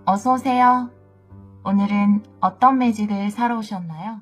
어서 오세요. 오늘은 어떤 매직을 사러 오셨나요?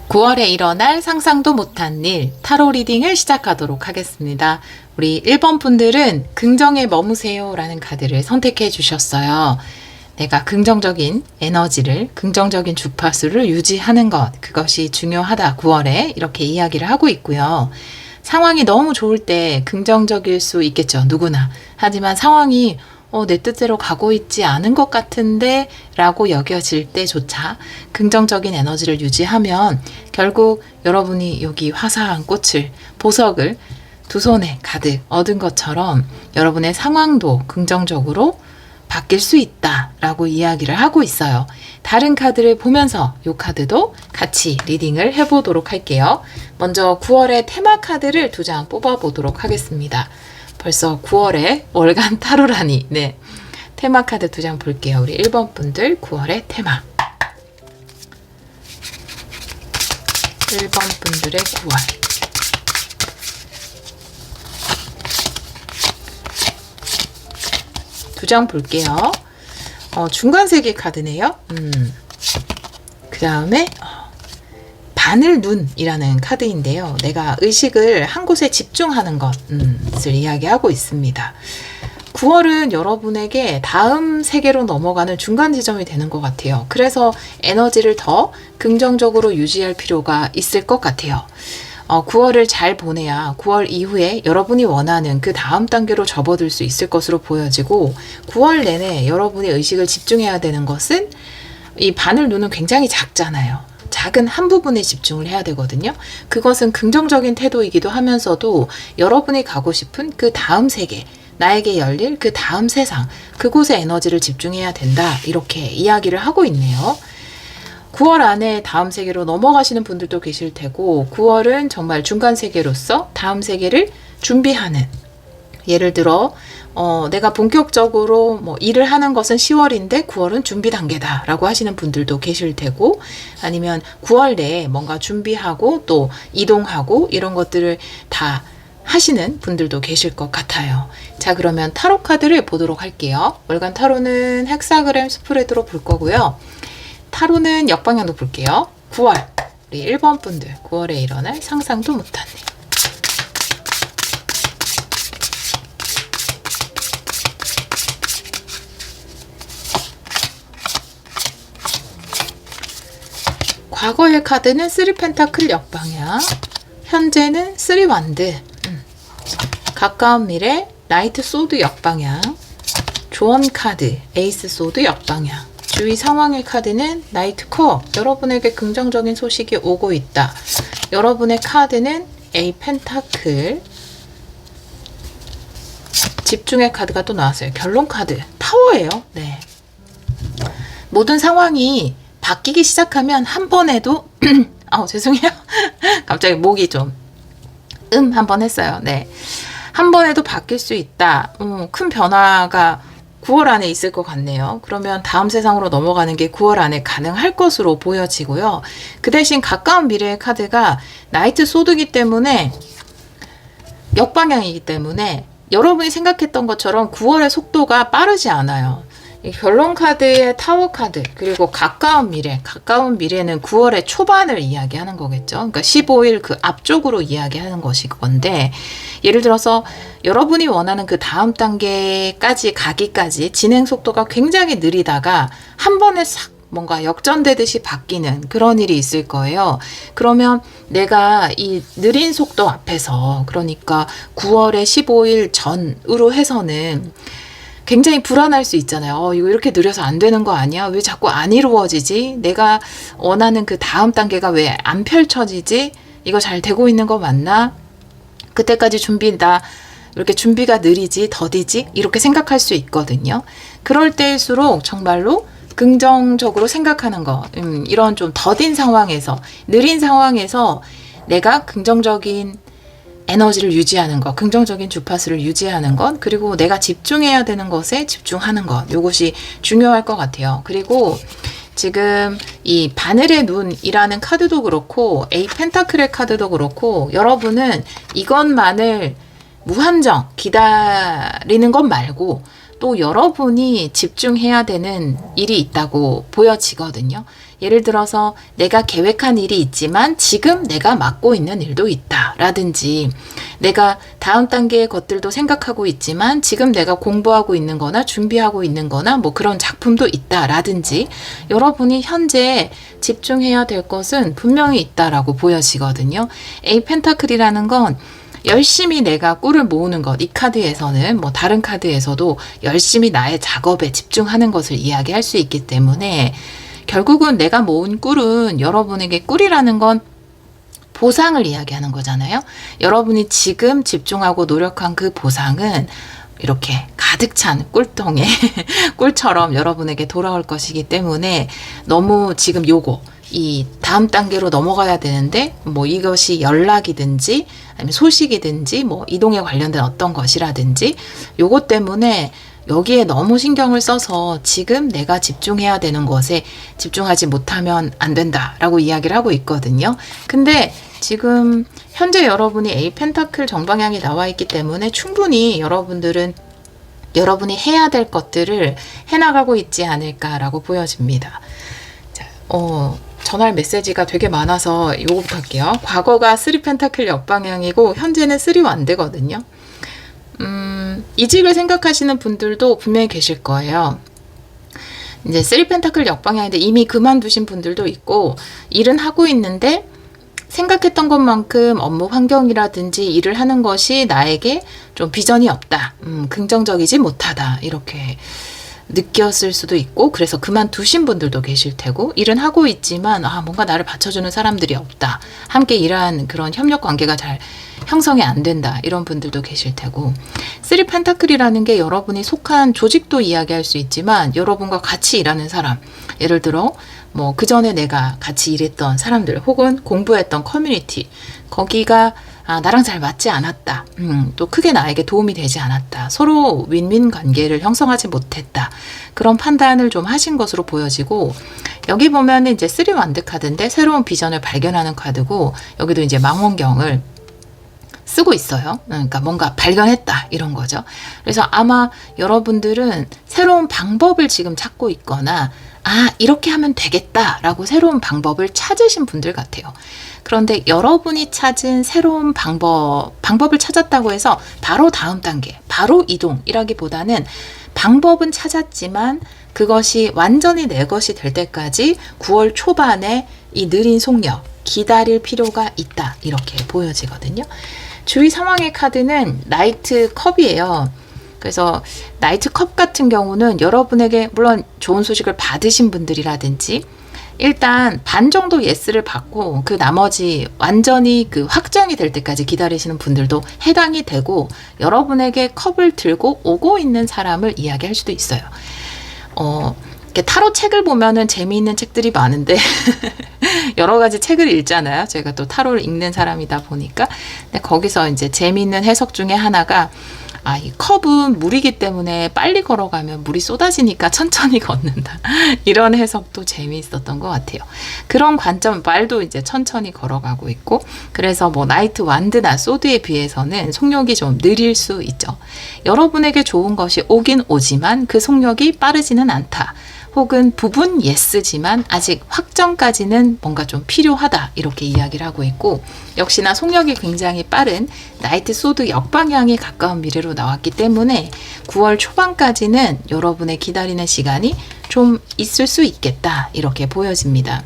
(9월에) 일어날 상상도 못한 일 타로 리딩을 시작하도록 하겠습니다. 우리 1번 분들은 긍정에 머무세요 라는 카드를 선택해 주셨어요. 내가 긍정적인 에너지를, 긍정적인 주파수를 유지하는 것, 그것이 중요하다. 9월에 이렇게 이야기를 하고 있고요. 상황이 너무 좋을 때 긍정적일 수 있겠죠. 누구나. 하지만 상황이 내 뜻대로 가고 있지 않은 것 같은데 라고 여겨질 때조차 긍정적인 에너지를 유지하면 결국 여러분이 여기 화사한 꽃을, 보석을 두 손에 가득 얻은 것처럼 여러분의 상황도 긍정적으로 바뀔 수 있다라고 이야기를 하고 있어요. 다른 카드를 보면서 이 카드도 같이 리딩을 해보도록 할게요. 먼저 9월의 테마 카드를 2장 뽑아보도록 하겠습니다. 벌써 9월에 월간 타로라니. 네, 테마 카드 2장 볼게요. 우리 1번 분들 9월의 테마. 1번 분들의 9월. 두 장 볼게요. 중간 세계 카드네요. 그 다음에 바늘 눈이라는 카드인데요. 내가 의식을 한 곳에 집중하는 것을 이야기하고 있습니다. 9월은 여러분에게 다음 세계로 넘어가는 중간 지점이 되는 것 같아요. 그래서 에너지를 더 긍정적으로 유지할 필요가 있을 것 같아요. 9월을 잘 보내야 9월 이후에 여러분이 원하는 그 다음 단계로 접어들 수 있을 것으로 보여지고 9월 내내 여러분의 의식을 집중해야 되는 것은 이 바늘 눈은 굉장히 작잖아요. 작은 한 부분에 집중을 해야 되거든요. 그것은 긍정적인 태도이기도 하면서도 여러분이 가고 싶은 그 다음 세계, 나에게 열릴 그 다음 세상, 그곳에 에너지를 집중해야 된다. 이렇게 이야기를 하고 있네요. 9월 안에 다음 세계로 넘어가시는 분들도 계실 테고 9월은 정말 중간 세계로서 다음 세계를 준비하는, 예를 들어 내가 본격적으로 일을 하는 것은 10월인데 9월은 준비 단계다 라고 하시는 분들도 계실 테고, 아니면 9월 내에 뭔가 준비하고 또 이동하고 이런 것들을 다 하시는 분들도 계실 것 같아요. 자, 그러면 타로 카드를 보도록 할게요. 월간 타로는 헥사그램 스프레드로 볼 거고요. 타로는 역방향도 볼게요. 9월, 우리 1번 분들 9월에 일어날 상상도 못한 일. 과거의 카드는 3 펜타클 역방향, 현재는 3 완드, 가까운 미래 나이트 소드 역방향, 조언 카드 에이스 소드 역방향, 주위 상황의 카드는 나이트 컵, 여러분에게 긍정적인 소식이 오고 있다. 여러분의 카드는 A 펜타클, 집중의 카드가 또 나왔어요. 결론 카드 타워예요. 네. 모든 상황이 바뀌기 시작하면 한 번에도 죄송해요. 갑자기 목이 좀 한 번 했어요. 네. 한 번에도 바뀔 수 있다. 큰 변화가 9월 안에 있을 것 같네요. 그러면 다음 세상으로 넘어가는 게 9월 안에 가능할 것으로 보여지고요. 그 대신 가까운 미래의 카드가 나이트 소드이기 때문에, 역방향이기 때문에 여러분이 생각했던 것처럼 9월의 속도가 빠르지 않아요. 결론 카드의 타워 카드, 그리고 가까운 미래는 9월의 초반을 이야기하는 거겠죠. 그러니까 15일 그 앞쪽으로 이야기하는 것이 건데, 예를 들어서 여러분이 원하는 그 다음 단계까지 가기까지 진행 속도가 굉장히 느리다가 한 번에 싹 뭔가 역전되듯이 바뀌는 그런 일이 있을 거예요. 그러면 내가 이 느린 속도 앞에서, 그러니까 9월의 15일 전으로 해서는 굉장히 불안할 수 있잖아요. 이거 이렇게 느려서 안 되는 거 아니야? 왜 자꾸 안 이루어지지? 내가 원하는 그 다음 단계가 왜 안 펼쳐지지? 이거 잘 되고 있는 거 맞나? 그때까지 나 이렇게 준비가 느리지, 더디지? 이렇게 생각할 수 있거든요. 그럴 때일수록 정말로 긍정적으로 생각하는 거, 이런 좀 더딘 상황에서, 느린 상황에서 내가 긍정적인 에너지를 유지하는 것, 긍정적인 주파수를 유지하는 것, 그리고 내가 집중해야 되는 것에 집중하는 것, 이것이 중요할 것 같아요. 그리고 지금 이 바늘의 눈이라는 카드도 그렇고 에이 펜타클의 카드도 그렇고 여러분은 이것만을 무한정 기다리는 것 말고 또 여러분이 집중해야 되는 일이 있다고 보여지거든요. 예를 들어서 내가 계획한 일이 있지만 지금 내가 맡고 있는 일도 있다 라든지 내가 다음 단계의 것들도 생각하고 있지만 지금 내가 공부하고 있는 거나 준비하고 있는 거나 뭐 그런 작품도 있다 라든지 여러분이 현재 집중해야 될 것은 분명히 있다라고 보여지거든요. 에이 펜타클이라는 건 열심히 내가 꿀을 모으는 것, 이 카드에서는 뭐 다른 카드에서도 열심히 나의 작업에 집중하는 것을 이야기할 수 있기 때문에 결국은 내가 모은 꿀은 여러분에게 꿀이라는 건 보상을 이야기하는 거잖아요. 여러분이 지금 집중하고 노력한 그 보상은 이렇게 가득 찬 꿀통에 꿀처럼 여러분에게 돌아올 것이기 때문에 너무 지금 이 다음 단계로 넘어가야 되는데 뭐 이것이 연락이든지 아니면 소식이든지 뭐 이동에 관련된 어떤 것이라든지 요것 때문에 여기에 너무 신경을 써서 지금 내가 집중해야 되는 것에 집중하지 못하면 안 된다라고 이야기를 하고 있거든요. 근데 지금 현재 여러분이 에이 펜타클 정방향이 나와 있기 때문에 충분히 여러분이 해야 될 것들을 해나가고 있지 않을까라고 보여집니다. 자, 전할 메시지가 되게 많아서 요거부터 할게요. 과거가 3 펜타클 역방향이고 현재는 3 완드거든요. 이직을 생각하시는 분들도 분명히 계실 거예요. 이제 3 펜타클 역방향인데 이미 그만두신 분들도 있고 일은 하고 있는데 생각했던 것만큼 업무 환경이라든지 일을 하는 것이 나에게 좀 비전이 없다. 긍정적이지 못하다. 이렇게 느꼈을 수도 있고 그래서 그만두신 분들도 계실 테고 일은 하고 있지만 뭔가 나를 받쳐주는 사람들이 없다. 함께 일한 그런 협력 관계가 잘 형성이 안 된다. 이런 분들도 계실 테고 3 펜타클이라는 게 여러분이 속한 조직도 이야기할 수 있지만 여러분과 같이 일하는 사람 예를 들어 뭐 그 전에 내가 같이 일했던 사람들 혹은 공부했던 커뮤니티 거기가 나랑 잘 맞지 않았다. 또 크게 나에게 도움이 되지 않았다. 서로 윈윈 관계를 형성하지 못했다. 그런 판단을 좀 하신 것으로 보여지고 여기 보면은 이제 3 완드 카드인데 새로운 비전을 발견하는 카드고 여기도 이제 망원경을 쓰고 있어요. 그러니까 뭔가 발견했다 이런 거죠. 그래서 아마 여러분들은 새로운 방법을 지금 찾고 있거나 이렇게 하면 되겠다라고 새로운 방법을 찾으신 분들 같아요. 그런데 여러분이 찾은 새로운 방법을 찾았다고 해서 바로 다음 단계, 바로 이동이라기보다는 방법은 찾았지만 그것이 완전히 내 것이 될 때까지 9월 초반에 이 느린 속력, 기다릴 필요가 있다. 이렇게 보여지거든요. 주위 상황의 카드는 나이트 컵이에요. 그래서 나이트 컵 같은 경우는 여러분에게 물론 좋은 소식을 받으신 분들이라든지 일단 반 정도 예스를 받고 그 나머지 완전히 그 확정이 될 때까지 기다리시는 분들도 해당이 되고 여러분에게 컵을 들고 오고 있는 사람을 이야기할 수도 있어요. 타로 책을 보면은 재미있는 책들이 많은데 여러 가지 책을 읽잖아요. 제가 또 타로를 읽는 사람이다 보니까 근데 거기서 이제 재미있는 해석 중에 하나가 이 컵은 물이기 때문에 빨리 걸어가면 물이 쏟아지니까 천천히 걷는다. 이런 해석도 재미있었던 것 같아요. 그런 관점, 말도 이제 천천히 걸어가고 있고, 그래서 뭐 나이트 완드나 소드에 비해서는 속력이 좀 느릴 수 있죠. 여러분에게 좋은 것이 오긴 오지만 그 속력이 빠르지는 않다. 혹은 부분 예스지만 아직 확정까지는 뭔가 좀 필요하다 이렇게 이야기를 하고 있고 역시나 속력이 굉장히 빠른 나이트 소드 역방향에 가까운 미래로 나왔기 때문에 9월 초반까지는 여러분의 기다리는 시간이 좀 있을 수 있겠다 이렇게 보여집니다.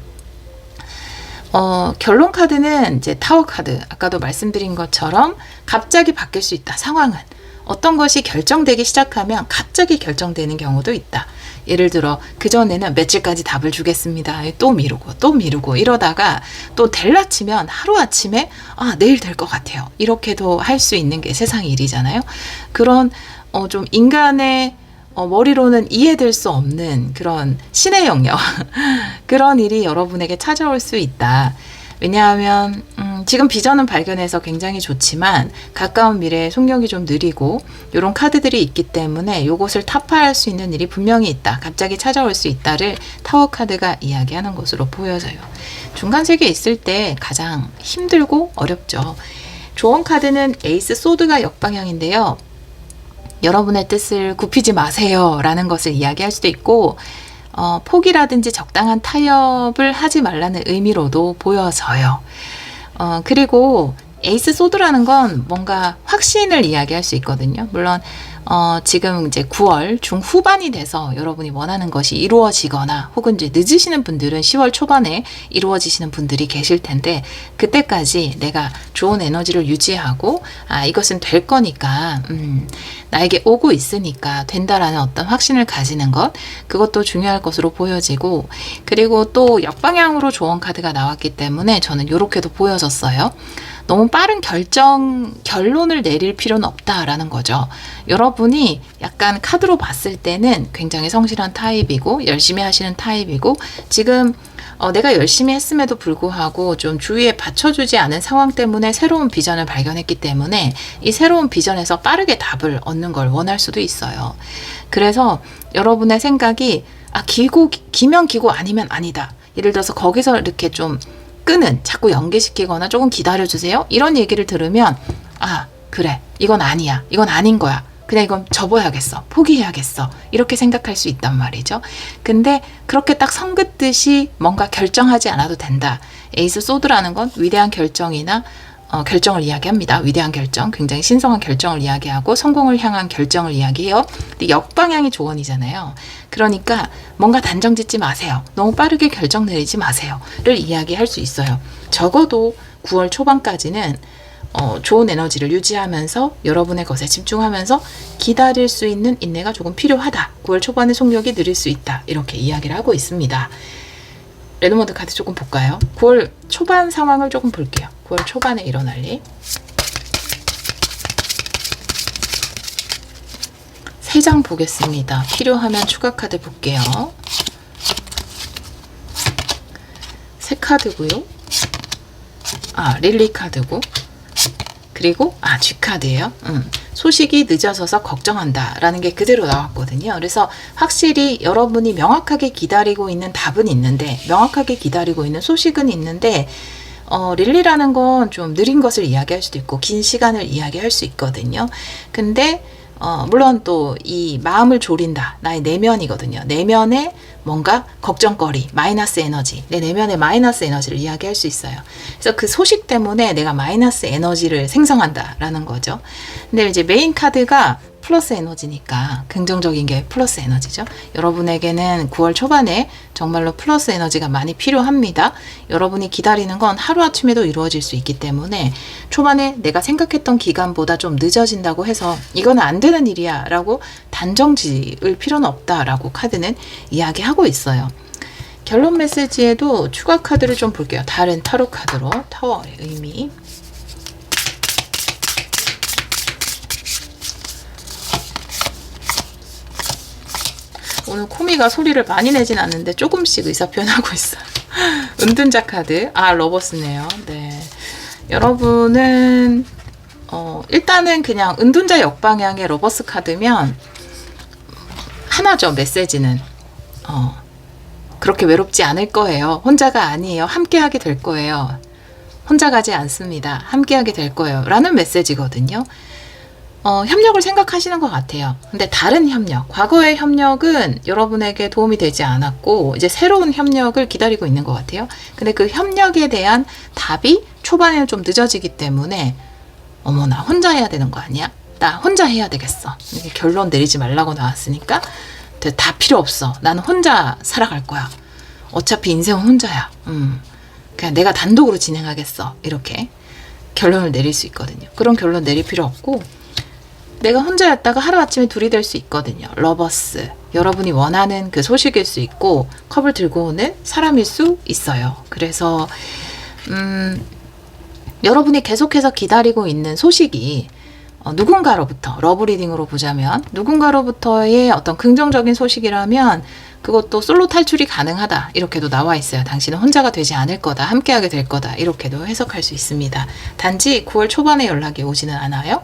결론 카드는 이제 타워 카드 아까도 말씀드린 것처럼 갑자기 바뀔 수 있다 상황은 어떤 것이 결정되기 시작하면 갑자기 결정되는 경우도 있다. 예를 들어 그전에는 며칠까지 답을 주겠습니다. 또 미루고 이러다가 또 될라 치면 하루아침에 내일 될 것 같아요. 이렇게도 할 수 있는 게 세상의 일이잖아요. 그런 좀 인간의 머리로는 이해될 수 없는 그런 신의 영역 그런 일이 여러분에게 찾아올 수 있다. 왜냐하면 지금 비전은 발견해서 굉장히 좋지만 가까운 미래에 속력이 좀 느리고 이런 카드들이 있기 때문에 이것을 타파할 수 있는 일이 분명히 있다. 갑자기 찾아올 수 있다를 타워 카드가 이야기하는 것으로 보여져요. 중간 세계에 있을 때 가장 힘들고 어렵죠. 조언 카드는 에이스 소드가 역방향인데요. 여러분의 뜻을 굽히지 마세요 라는 것을 이야기할 수도 있고 포기라든지 적당한 타협을 하지 말라는 의미로도 보여져요. 그리고 에이스 소드라는 건 뭔가 확신을 이야기할 수 있거든요. 물론 지금 이제 9월 중후반이 돼서 여러분이 원하는 것이 이루어지거나 혹은 이제 늦으시는 분들은 10월 초반에 이루어지시는 분들이 계실 텐데 그때까지 내가 좋은 에너지를 유지하고 이것은 될 거니까 나에게 오고 있으니까 된다라는 어떤 확신을 가지는 것 그것도 중요할 것으로 보여지고 그리고 또 역방향으로 조언 카드가 나왔기 때문에 저는 이렇게도 보여졌어요. 너무 빠른 결론을 내릴 필요는 없다라는 거죠. 여러분이 약간 카드로 봤을 때는 굉장히 성실한 타입이고 열심히 하시는 타입이고 지금 내가 열심히 했음에도 불구하고 좀 주위에 받쳐주지 않은 상황 때문에 새로운 비전을 발견했기 때문에 이 새로운 비전에서 빠르게 답을 얻는 걸 원할 수도 있어요. 그래서 여러분의 생각이 기면 기고 아니면 아니다. 예를 들어서 거기서 이렇게 좀 끈은 자꾸 연계시키거나 조금 기다려주세요. 이런 얘기를 들으면 그래 이건 아니야. 이건 아닌 거야. 그냥 이건 접어야겠어. 포기해야겠어. 이렇게 생각할 수 있단 말이죠. 근데 그렇게 딱 성긋듯이 뭔가 결정하지 않아도 된다. 에이스 소드라는 건 위대한 결정이나 결정을 이야기합니다. 위대한 결정, 굉장히 신성한 결정을 이야기하고 성공을 향한 결정을 이야기해요. 근데 역방향이 조언이잖아요. 그러니까 뭔가 단정 짓지 마세요. 너무 빠르게 결정 내리지 마세요를 이야기할 수 있어요. 적어도 9월 초반까지는 좋은 에너지를 유지하면서 여러분의 것에 집중하면서 기다릴 수 있는 인내가 조금 필요하다. 9월 초반에 속력이 느릴 수 있다. 이렇게 이야기를 하고 있습니다. 레드몬드 카드 조금 볼까요? 9월 초반 상황을 조금 볼게요. 9월 초반에 일어날 일. 3장 보겠습니다. 필요하면 추가 카드 볼게요. 3카드고요. 릴리 카드고. 그리고 G카드예요. 소식이 늦어져서 걱정한다 라는 게 그대로 나왔거든요. 그래서 확실히 여러분이 명확하게 기다리고 있는 답은 있는데 명확하게 기다리고 있는 소식은 있는데 릴리라는 건 좀 느린 것을 이야기할 수도 있고 긴 시간을 이야기할 수 있거든요. 근데 물론 또 이 마음을 졸인다. 나의 내면이거든요. 내면에 뭔가 걱정거리, 마이너스 에너지, 내 내면의 마이너스 에너지를 이야기할 수 있어요. 그래서 그 소식 때문에 내가 마이너스 에너지를 생성한다라는 거죠. 근데 이제 메인 카드가 플러스 에너지니까 긍정적인 게 플러스 에너지죠. 여러분에게는 9월 초반에 정말로 플러스 에너지가 많이 필요합니다. 여러분이 기다리는 건 하루아침에도 이루어질 수 있기 때문에 초반에 내가 생각했던 기간보다 좀 늦어진다고 해서 이건 안 되는 일이야 라고 단정 지을 필요는 없다라고 카드는 이야기하고 있어요. 결론 메시지에도 추가 카드를 좀 볼게요. 다른 타로 카드로 타워의 의미. 오늘 코미가 소리를 많이 내진 않는데 조금씩 의사표현하고 있어요. 은둔자 카드. 러버스네요. 네. 여러분은 일단은 그냥 은둔자 역방향의 러버스 카드면 하나죠. 메시지는 그렇게 외롭지 않을 거예요. 혼자가 아니에요. 함께하게 될 거예요. 혼자 가지 않습니다. 함께하게 될 거예요. 라는 메시지거든요. 협력을 생각하시는 것 같아요. 근데 다른 협력, 과거의 협력은 여러분에게 도움이 되지 않았고 이제 새로운 협력을 기다리고 있는 것 같아요. 근데 그 협력에 대한 답이 초반에는 좀 늦어지기 때문에 나 혼자 해야 되는 거 아니야? 나 혼자 해야 되겠어. 이렇게 결론 내리지 말라고 나왔으니까 다 필요 없어. 나는 혼자 살아갈 거야. 어차피 인생은 혼자야. 그냥 내가 단독으로 진행하겠어. 이렇게 결론을 내릴 수 있거든요. 그런 결론 내릴 필요 없고 내가 혼자였다가 하루아침에 둘이 될 수 있거든요. 러버스. 여러분이 원하는 그 소식일 수 있고 컵을 들고 오는 사람일 수 있어요. 그래서 여러분이 계속해서 기다리고 있는 소식이 누군가로부터, 러브리딩으로 보자면 누군가로부터의 어떤 긍정적인 소식이라면 그것도 솔로 탈출이 가능하다. 이렇게도 나와 있어요. 당신은 혼자가 되지 않을 거다. 함께하게 될 거다. 이렇게도 해석할 수 있습니다. 단지 9월 초반에 연락이 오지는 않아요.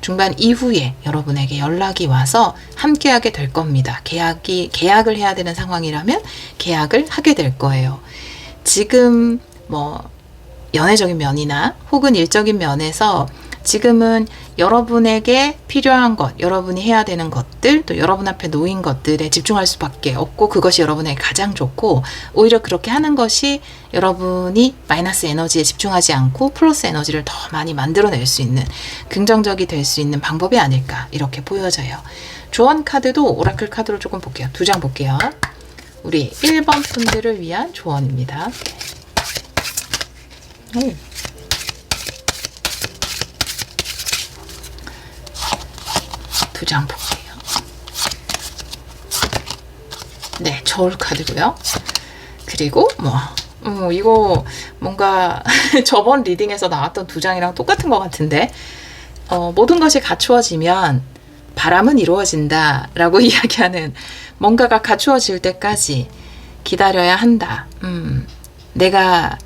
중반 이후에 여러분에게 연락이 와서 함께하게 될 겁니다. 계약을 해야 되는 상황이라면 계약을 하게 될 거예요. 지금 연애적인 면이나 혹은 일적인 면에서 지금은 여러분에게 필요한 것, 여러분이 해야 되는 것들, 또 여러분 앞에 놓인 것들에 집중할 수밖에 없고 그것이 여러분에게 가장 좋고 오히려 그렇게 하는 것이 여러분이 마이너스 에너지에 집중하지 않고 플러스 에너지를 더 많이 만들어낼 수 있는 긍정적이 될 수 있는 방법이 아닐까 이렇게 보여져요. 조언 카드도 오라클 카드로 조금 볼게요. 2장 볼게요. 우리 1번 분들을 위한 조언입니다. 2장 볼게요. 네, 저울 카드고요. 그리고 이거 뭔가 저번 리딩에서 나왔던 2장이랑 똑같은 것 같은데 모든 것이 갖추어지면 바람은 이루어진다 라고 이야기하는 뭔가가 갖추어질 때까지 기다려야 한다. 내가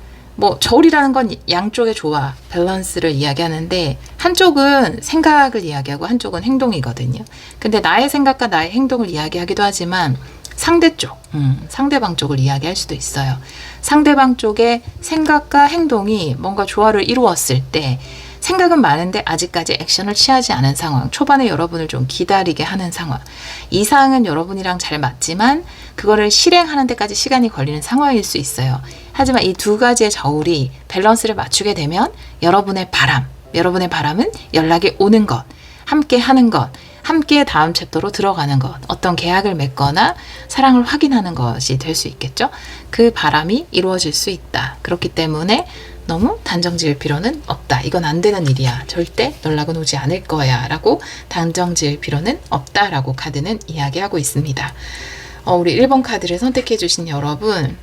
저울이라는 건 양쪽의 조화, 밸런스를 이야기하는데 한쪽은 생각을 이야기하고 한쪽은 행동이거든요. 근데 나의 생각과 나의 행동을 이야기하기도 하지만 상대방 쪽을 이야기할 수도 있어요. 상대방 쪽의 생각과 행동이 뭔가 조화를 이루었을 때 생각은 많은데 아직까지 액션을 취하지 않은 상황, 초반에 여러분을 좀 기다리게 하는 상황. 이 사항은 여러분이랑 잘 맞지만 그거를 실행하는 데까지 시간이 걸리는 상황일 수 있어요. 하지만 이 2가지의 저울이 밸런스를 맞추게 되면 여러분의 바람은 연락이 오는 것, 함께 하는 것, 함께 다음 챕터로 들어가는 것, 어떤 계약을 맺거나 사랑을 확인하는 것이 될 수 있겠죠. 그 바람이 이루어질 수 있다. 그렇기 때문에 너무 단정 지을 필요는 없다. 이건 안 되는 일이야. 절대 연락은 오지 않을 거야. 라고 단정 지을 필요는 없다. 라고 카드는 이야기하고 있습니다. 우리 1번 카드를 선택해 주신 여러분,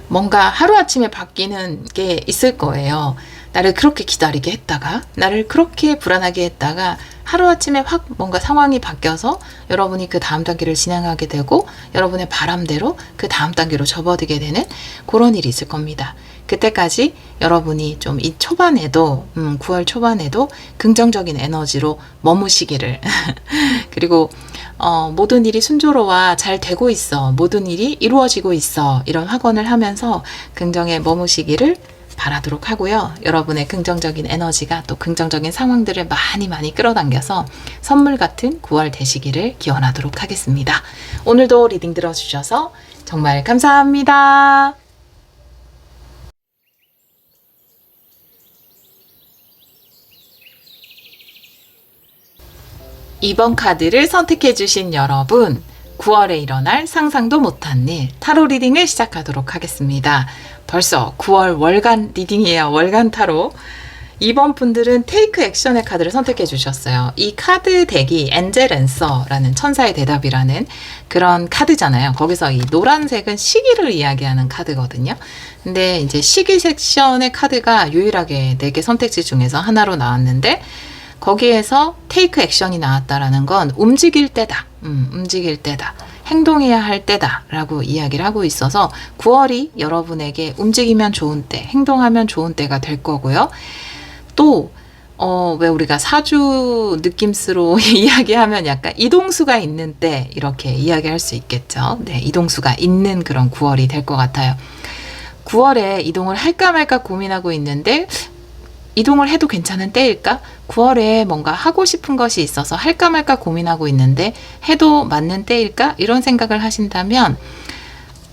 뭔가 하루아침에 바뀌는 게 있을 거예요. 나를 그렇게 기다리게 했다가, 나를 그렇게 불안하게 했다가 하루아침에 확 뭔가 상황이 바뀌어서 여러분이 그 다음 단계를 진행하게 되고 여러분의 바람대로 그 다음 단계로 접어들게 되는 그런 일이 있을 겁니다. 그때까지 여러분이 좀 이 초반에도 9월 초반에도 긍정적인 에너지로 머무시기를 그리고 모든 일이 순조로워 잘 되고 있어, 모든 일이 이루어지고 있어, 이런 확언을 하면서 긍정에 머무시기를 바라도록 하고요. 여러분의 긍정적인 에너지가 또 긍정적인 상황들을 많이 끌어당겨서 선물 같은 9월 되시기를 기원하도록 하겠습니다. 오늘도 리딩 들어주셔서 정말 감사합니다. 이번 카드를 선택해 주신 여러분, 9월에 일어날 상상도 못한 일 타로 리딩을 시작하도록 하겠습니다. 벌써 9월 월간 리딩이에요. 월간 타로. 이번 분들은 테이크 액션의 카드를 선택해 주셨어요. 이 카드 덱이 엔젤 앤서라는 천사의 대답이라는 그런 카드잖아요. 거기서 이 노란색은 시기를 이야기하는 카드거든요. 근데 이제 시기 섹션의 카드가 유일하게 4개 선택지 중에서 하나로 나왔는데 거기에서 테이크 액션이 나왔다라는 건 움직일 때다. 움직일 때다. 행동해야 할 때다 라고 이야기를 하고 있어서 9월이 여러분에게 움직이면 좋은 때, 행동하면 좋은 때가 될 거고요. 또 왜 우리가 사주 느낌스로 이야기하면 약간 이동수가 있는 때 이렇게 이야기할 수 있겠죠. 네, 이동수가 있는 그런 9월이 될 것 같아요. 9월에 이동을 할까 말까 고민하고 있는데 이동을 해도 괜찮은 때일까? 9월에 뭔가 하고 싶은 것이 있어서 할까 말까 고민하고 있는데 해도 맞는 때일까? 이런 생각을 하신다면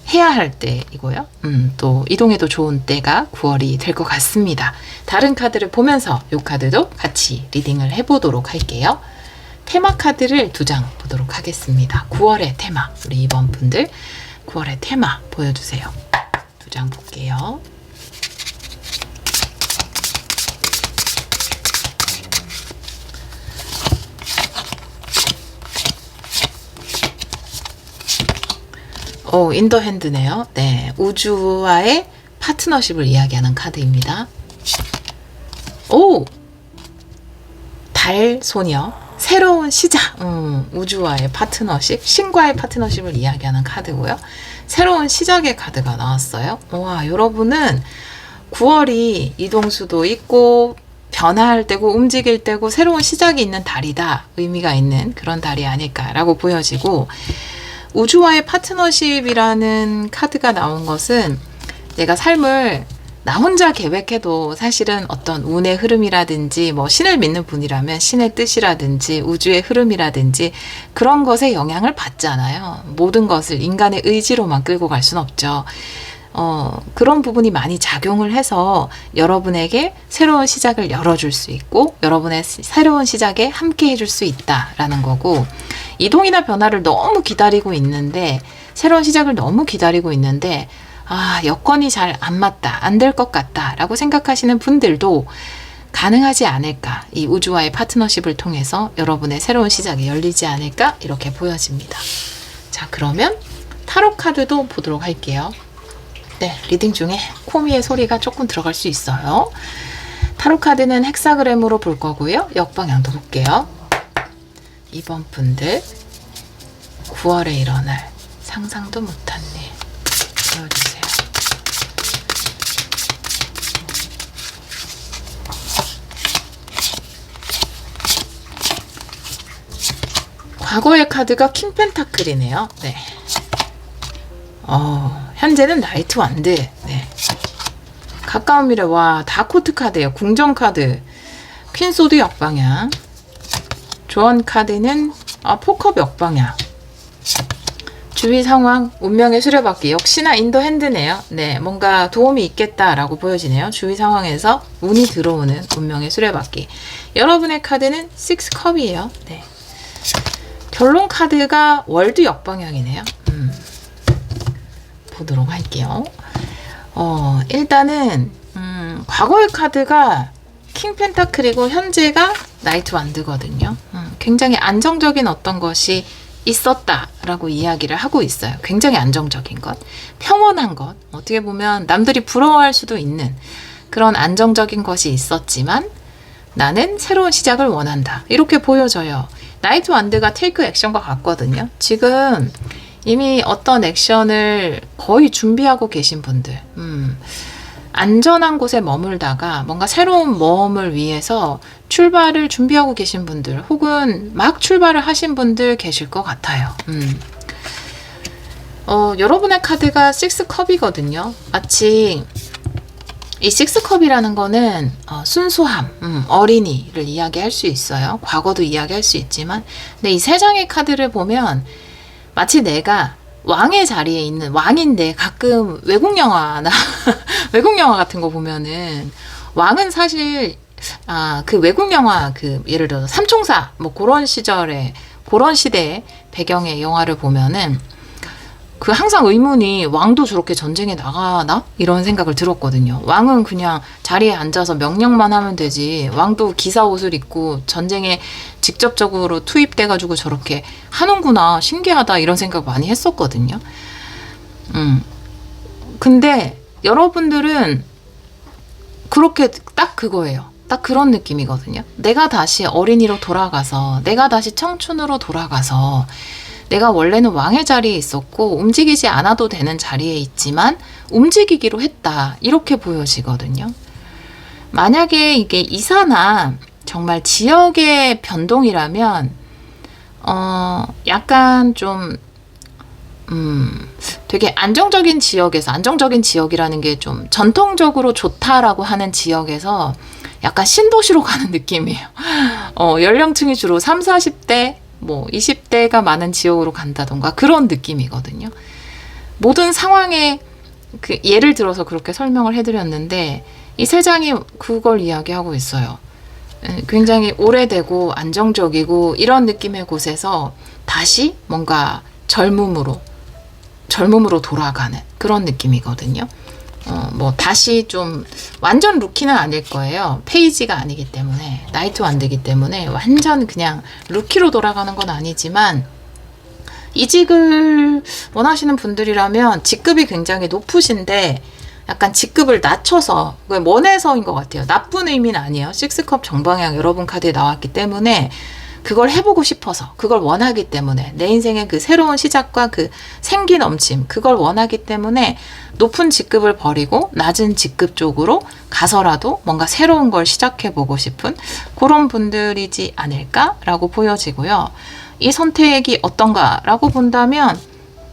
해야 할 때이고요. 또 이동해도 좋은 때가 9월이 될 것 같습니다. 다른 카드를 보면서 이 카드도 같이 리딩을 해보도록 할게요. 테마 카드를 2장 보도록 하겠습니다. 9월의 테마, 우리 이번 분들 9월의 테마 보여주세요. 2장 볼게요. 인더 핸드네요. 네, 우주와의 파트너십을 이야기하는 카드입니다. 오! 달 소녀. 새로운 시작. 우주와의 파트너십, 신과의 파트너십을 이야기하는 카드고요. 새로운 시작의 카드가 나왔어요. 와, 여러분은 9월이 이동수도 있고 변화할 때고 움직일 때고 새로운 시작이 있는 달이다. 의미가 있는 그런 달이 아닐까라고 보여지고, 우주와의 파트너십이라는 카드가 나온 것은 내가 삶을 나 혼자 계획해도 사실은 어떤 운의 흐름이라든지 뭐 신을 믿는 분이라면 신의 뜻이라든지 우주의 흐름이라든지 그런 것에 영향을 받잖아요. 모든 것을 인간의 의지로만 끌고 갈 수는 없죠. 그런 부분이 많이 작용을 해서 여러분에게 새로운 시작을 열어줄 수 있고 여러분의 새로운 시작에 함께 해줄 수 있다라는 거고, 이동이나 변화를 너무 기다리고 있는데, 새로운 시작을 너무 기다리고 있는데 여건이 잘 안 맞다, 안 될 것 같다 라고 생각하시는 분들도 가능하지 않을까, 이 우주와의 파트너십을 통해서 여러분의 새로운 시작이 열리지 않을까 이렇게 보여집니다. 자, 그러면 타로 카드도 보도록 할게요. 네, 리딩 중에 코미의 소리가 조금 들어갈 수 있어요. 타로 카드는 헥사그램으로 볼 거고요. 역방향도 볼게요. 이번 분들 9월에 일어날 상상도 못한 일 보여주세요. 과거의 카드가 킹 펜타클이네요. 네. 현재는 나이트 완드. 네. 가까운 미래. 와, 다코트 카드예요. 궁정 카드. 퀸 소드 역방향. 조언 카드는 포컵 역방향. 주위 상황, 운명의 수레바퀴. 역시나 인더 핸드네요. 네, 뭔가 도움이 있겠다라고 보여지네요. 주위 상황에서 운이 들어오는 운명의 수레바퀴. 여러분의 카드는 6컵이에요. 네. 결론 카드가 월드 역방향이네요. 보도록 할게요. 일단은 과거의 카드가 킹 펜타클이고 현재가 나이트 완드거든요. 굉장히 안정적인 어떤 것이 있었다라고 이야기를 하고 있어요. 굉장히 안정적인 것, 평온한 것, 어떻게 보면 남들이 부러워할 수도 있는 그런 안정적인 것이 있었지만 나는 새로운 시작을 원한다. 이렇게 보여져요. 나이트 완드가 테이크 액션과 같거든요. 지금 이미 어떤 액션을 거의 준비하고 계신 분들, 안전한 곳에 머물다가 뭔가 새로운 모험을 위해서 출발을 준비하고 계신 분들, 혹은 막 출발을 하신 분들 계실 것 같아요. 여러분의 카드가 6컵이거든요. 마치 이 6컵이라는 거는 순수함, 어린이를 이야기할 수 있어요. 과거도 이야기할 수 있지만, 근데 이 세 장의 카드를 보면 마치 내가 왕의 자리에 있는 왕인데, 가끔 외국 영화나 외국 영화 같은 거 보면은 왕은 사실 그 외국 영화, 예를 들어서 삼총사 뭐 그런 시절에, 그런 시대의 배경의 영화를 보면은 항상 의문이, 왕도 저렇게 전쟁에 나가나? 이런 생각을 들었거든요. 왕은 그냥 자리에 앉아서 명령만 하면 되지, 왕도 기사 옷을 입고 전쟁에 직접적으로 투입돼가지고 저렇게 하는구나, 신기하다, 이런 생각 많이 했었거든요. 근데 여러분들은 그렇게 딱 그거예요. 딱 그런 느낌이거든요. 내가 다시 어린이로 돌아가서, 내가 다시 청춘으로 돌아가서, 내가 원래는 왕의 자리에 있었고 움직이지 않아도 되는 자리에 있지만 움직이기로 했다, 이렇게 보여지거든요. 만약에 이게 이사나 정말 지역의 변동이라면 약간 좀 되게 안정적인 지역에서, 안정적인 지역이라는 게 좀 전통적으로 좋다라고 하는 지역에서 약간 신도시로 가는 느낌이에요. 연령층이 주로 3, 40대 뭐 20대가 많은 지역으로 간다던가 그런 느낌이거든요. 모든 상황에 예를 들어서 그렇게 설명을 해드렸는데, 이 세 장이 그걸 이야기하고 있어요. 굉장히 오래되고 안정적이고 이런 느낌의 곳에서 다시 뭔가 젊음으로 돌아가는 그런 느낌이거든요. 뭐 다시 좀 완전 루키는 아닐 거예요. 페이지가 아니기 때문에, 나이트 완드기 때문에 완전 그냥 루키로 돌아가는 건 아니지만 이직을 원하시는 분들이라면 직급이 굉장히 높으신데 약간 직급을 낮춰서 원해서인 것 같아요. 나쁜 의미는 아니에요. 식스컵 정방향 여러분 카드에 나왔기 때문에 그걸 해보고 싶어서, 그걸 원하기 때문에, 내 인생의 그 새로운 시작과 그 생기 넘침, 그걸 원하기 때문에 높은 직급을 버리고 낮은 직급 쪽으로 가서라도 뭔가 새로운 걸 시작해보고 싶은 그런 분들이지 않을까라고 보여지고요. 이 선택이 어떤가라고 본다면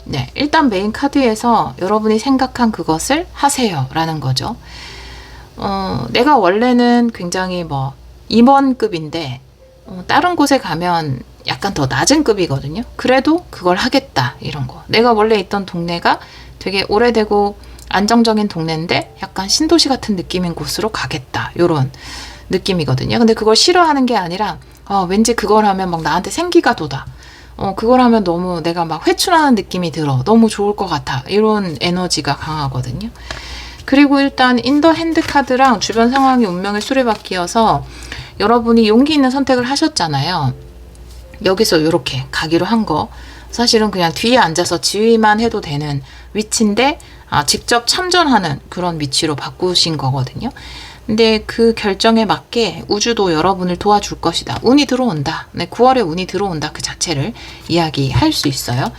네, 일단 메인 카드에서 여러분이 생각한 그것을 하세요라는 거죠. 내가 원래는 굉장히 뭐 임원급인데 다른 곳에 가면 약간 더 낮은 급이거든요. 그래도 그걸 하겠다 이런 거. 내가 원래 있던 동네가 되게 오래되고 안정적인 동네인데 약간 신도시 같은 느낌인 곳으로 가겠다 이런 느낌이거든요. 근데 그걸 싫어하는 게 아니라 왠지 그걸 하면 막 나한테 생기가 돋아. 그걸 하면 너무 내가 막 회춘하는 느낌이 들어. 너무 좋을 것 같아. 이런 에너지가 강하거든요. 그리고 일단 인더 핸드 카드랑 주변 상황이 운명의 수레바퀴여서 여러분이 용기 있는 선택을 하셨잖아요. 여기서 이렇게 가기로 한 거. 사실은 그냥 뒤에 앉아서 지휘만 해도 되는 위치인데 직접 참전하는 그런 위치로 바꾸신 거거든요. 근데 그 결정에 맞게 우주도 여러분을 도와줄 것이다. 운이 들어온다. 네, 9월에 운이 들어온다. 그 자체를 이야기할 수 있어요.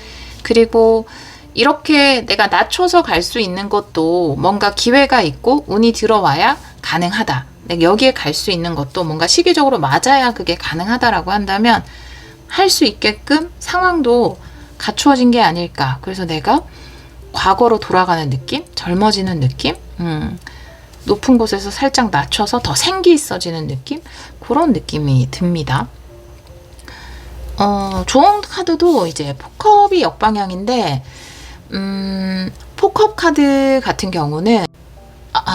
그리고 이렇게 내가 낮춰서 갈 수 있는 것도 뭔가 기회가 있고 운이 들어와야 가능하다. 여기에 갈 수 있는 것도 뭔가 시기적으로 맞아야 그게 가능하다라고 한다면 할 수 있게끔 상황도 갖추어진 게 아닐까. 그래서 내가 과거로 돌아가는 느낌? 젊어지는 느낌? 높은 곳에서 살짝 낮춰서 더 생기 있어지는 느낌? 그런 느낌이 듭니다. 좋은 카드도 이제 포컵이 역방향인데 포컵 카드 같은 경우는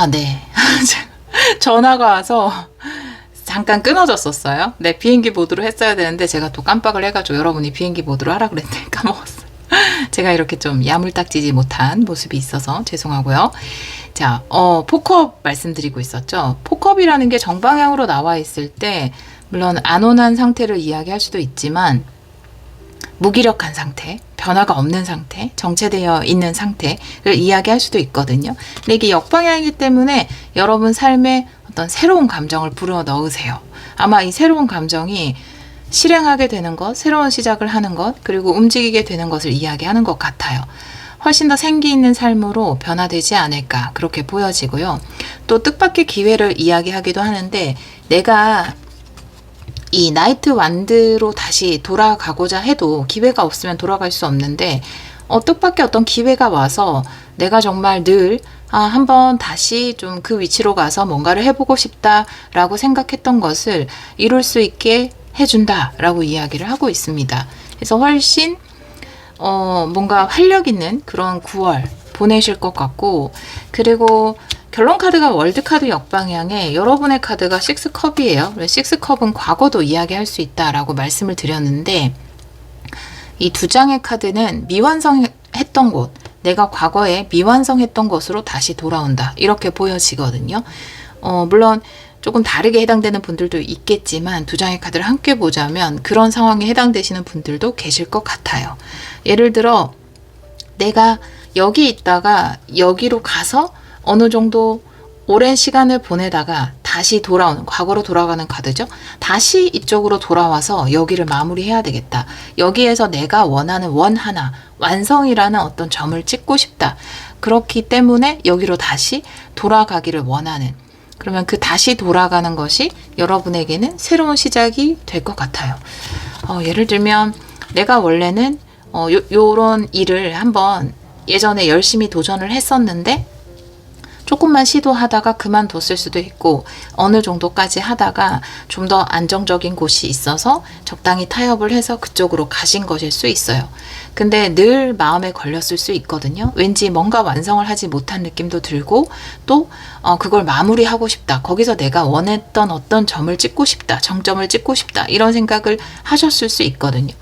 네. 전화가 와서 잠깐 끊어졌었어요. 네, 비행기 모드로 했어야 되는데 제가 또 깜빡을 해가지고 여러분이 비행기 모드로 하라 그랬는데 까먹었어요. 제가 이렇게 좀 야물딱지지 못한 모습이 있어서 죄송하고요. 자, 포컵 말씀드리고 있었죠. 포컵이라는 게 정방향으로 나와 있을 때 물론 안온한 상태를 이야기할 수도 있지만 무기력한 상태, 변화가 없는 상태, 정체되어 있는 상태를 이야기할 수도 있거든요. 근데 이게 역방향이기 때문에 여러분 삶에 어떤 새로운 감정을 불어 넣으세요. 아마 이 새로운 감정이 실행하게 되는 것, 새로운 시작을 하는 것, 그리고 움직이게 되는 것을 이야기하는 것 같아요. 훨씬 더 생기 있는 삶으로 변화되지 않을까 그렇게 보여지고요. 또 뜻밖의 기회를 이야기하기도 하는데 내가 이 나이트 완드로 다시 돌아가고자 해도 기회가 없으면 돌아갈 수 없는데 뜻밖의 어떤 기회가 와서 내가 정말 늘 한번 다시 좀 그 위치로 가서 뭔가를 해보고 싶다라고 생각했던 것을 이룰 수 있게 해준다라고 이야기를 하고 있습니다. 그래서 훨씬 뭔가 활력 있는 그런 9월 보내실 것 같고, 그리고 결론 카드가 월드 카드 역방향에 여러분의 카드가 6컵이에요. 6컵은 과거도 이야기할 수 있다라고 말씀을 드렸는데 이 두 장의 카드는 미완성했던 곳, 내가 과거에 미완성했던 것으로 다시 돌아온다. 이렇게 보여지거든요. 물론 조금 다르게 해당되는 분들도 있겠지만 두 장의 카드를 함께 보자면 그런 상황에 해당되시는 분들도 계실 것 같아요. 예를 들어 내가 여기 있다가 여기로 가서 어느 정도 오랜 시간을 보내다가 다시 돌아오는, 과거로 돌아가는 카드죠. 다시 이쪽으로 돌아와서 여기를 마무리해야 되겠다. 여기에서 내가 원하는 원 하나, 완성이라는 어떤 점을 찍고 싶다. 그렇기 때문에 여기로 다시 돌아가기를 원하는, 그러면 그 다시 돌아가는 것이 여러분에게는 새로운 시작이 될 것 같아요. 예를 들면 내가 원래는 요런 일을 한번 예전에 열심히 도전을 했었는데 조금만 시도하다가 그만뒀을 수도 있고 어느 정도까지 하다가 좀 더 안정적인 곳이 있어서 적당히 타협을 해서 그쪽으로 가신 것일 수 있어요. 근데 늘 마음에 걸렸을 수 있거든요. 왠지 뭔가 완성을 하지 못한 느낌도 들고 또 그걸 마무리하고 싶다. 거기서 내가 원했던 어떤 점을 찍고 싶다. 정점을 찍고 싶다. 이런 생각을 하셨을 수 있거든요.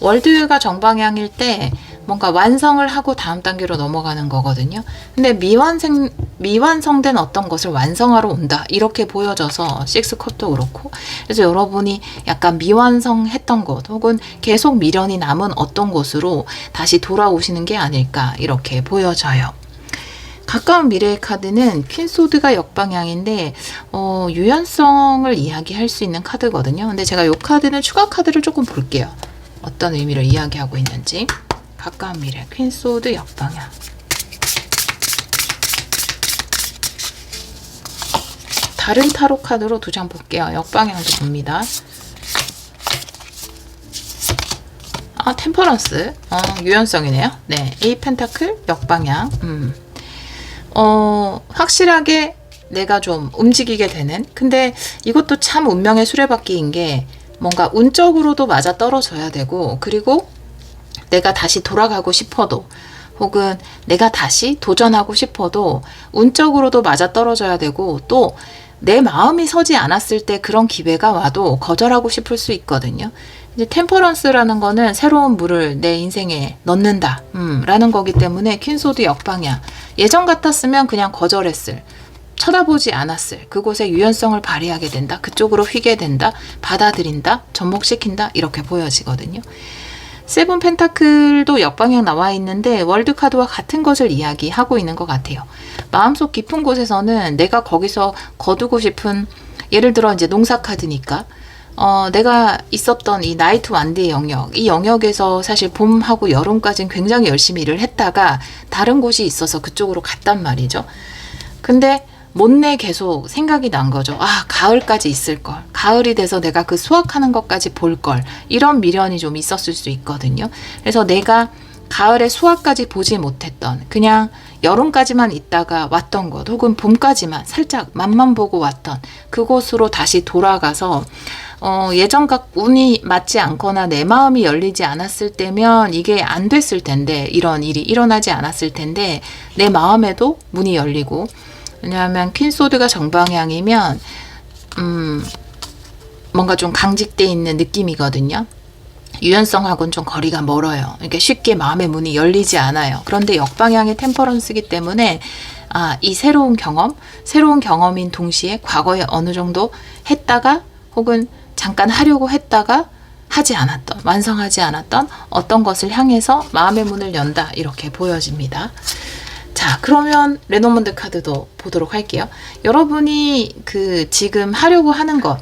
월드가 정방향일 때 뭔가 완성을 하고 다음 단계로 넘어가는 거거든요. 근데 미완성된 어떤 것을 완성하러 온다. 이렇게 보여져서 6컵도 그렇고. 그래서 여러분이 약간 미완성했던 것 혹은 계속 미련이 남은 어떤 곳으로 다시 돌아오시는 게 아닐까 이렇게 보여져요. 가까운 미래의 카드는 퀸소드가 역방향인데 유연성을 이야기할 수 있는 카드거든요. 근데 제가 이 카드는 추가 카드를 조금 볼게요. 어떤 의미를 이야기하고 있는지. 가까운 미래 퀸소드 역방향. 다른 타로 카드로 두 장 볼게요. 역방향도 봅니다. 템퍼런스. 유연성이네요. 네, A 펜타클 역방향. 확실하게 내가 좀 움직이게 되는. 근데 이것도 참 운명의 수레바퀴인 게 뭔가 운적으로도 맞아 떨어져야 되고, 그리고 내가 다시 돌아가고 싶어도 혹은 내가 다시 도전하고 싶어도 운적으로도 맞아 떨어져야 되고, 또 내 마음이 서지 않았을 때 그런 기회가 와도 거절하고 싶을 수 있거든요. 이제 템퍼런스라는 거는 새로운 물을 내 인생에 넣는다 라는 거기 때문에 퀸소드 역방향. 예전 같았으면 그냥 거절했을, 쳐다보지 않았을 그곳에 유연성을 발휘하게 된다. 그쪽으로 휘게 된다. 받아들인다. 접목시킨다. 이렇게 보여지거든요. 세븐 펜타클도 역방향 나와 있는데 월드카드와 같은 것을 이야기하고 있는 것 같아요. 마음속 깊은 곳에서는 내가 거기서 거두고 싶은, 예를 들어 이제 농사 카드니까 내가 있었던 이 나이트 완드의 영역, 이 영역에서 사실 봄하고 여름까지는 굉장히 열심히 일을 했다가 다른 곳이 있어서 그쪽으로 갔단 말이죠. 근데 못내 계속 생각이 난 거죠. 가을까지 있을 걸. 가을이 돼서 내가 그 수확하는 것까지 볼 걸. 이런 미련이 좀 있었을 수 있거든요. 그래서 내가 가을에 수확까지 보지 못했던, 그냥 여름까지만 있다가 왔던 곳, 혹은 봄까지만 살짝 맛만 보고 왔던 그곳으로 다시 돌아가서 예전과 운이 맞지 않거나 내 마음이 열리지 않았을 때면 이게 안 됐을 텐데, 이런 일이 일어나지 않았을 텐데 내 마음에도 문이 열리고, 왜냐하면 퀸소드가 정방향이면 뭔가 좀 강직돼 있는 느낌이거든요. 유연성하고는 좀 거리가 멀어요. 그러니까 쉽게 마음의 문이 열리지 않아요. 그런데 역방향의 템퍼런스이기 때문에 이 새로운 경험인 동시에 과거에 어느 정도 했다가 혹은 잠깐 하려고 했다가 하지 않았던, 완성하지 않았던 어떤 것을 향해서 마음의 문을 연다. 이렇게 보여집니다. 자, 그러면 레노먼드 카드도 보도록 할게요. 여러분이 지금 하려고 하는 것,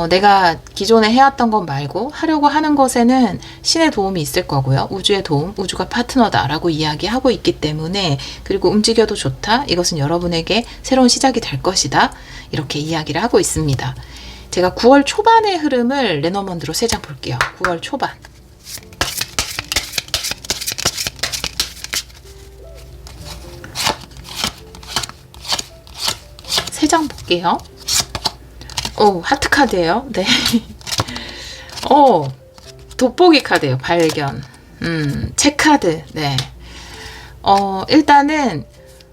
내가 기존에 해왔던 것 말고 하려고 하는 것에는 신의 도움이 있을 거고요. 우주의 도움, 우주가 파트너다라고 이야기하고 있기 때문에, 그리고 움직여도 좋다. 이것은 여러분에게 새로운 시작이 될 것이다. 이렇게 이야기를 하고 있습니다. 제가 9월 초반의 흐름을 레노먼드로 3장 볼게요. 9월 초반. 세 장 볼게요. 하트 카드예요. 네. 돋보기 카드예요. 발견. 책 카드. 네. 일단은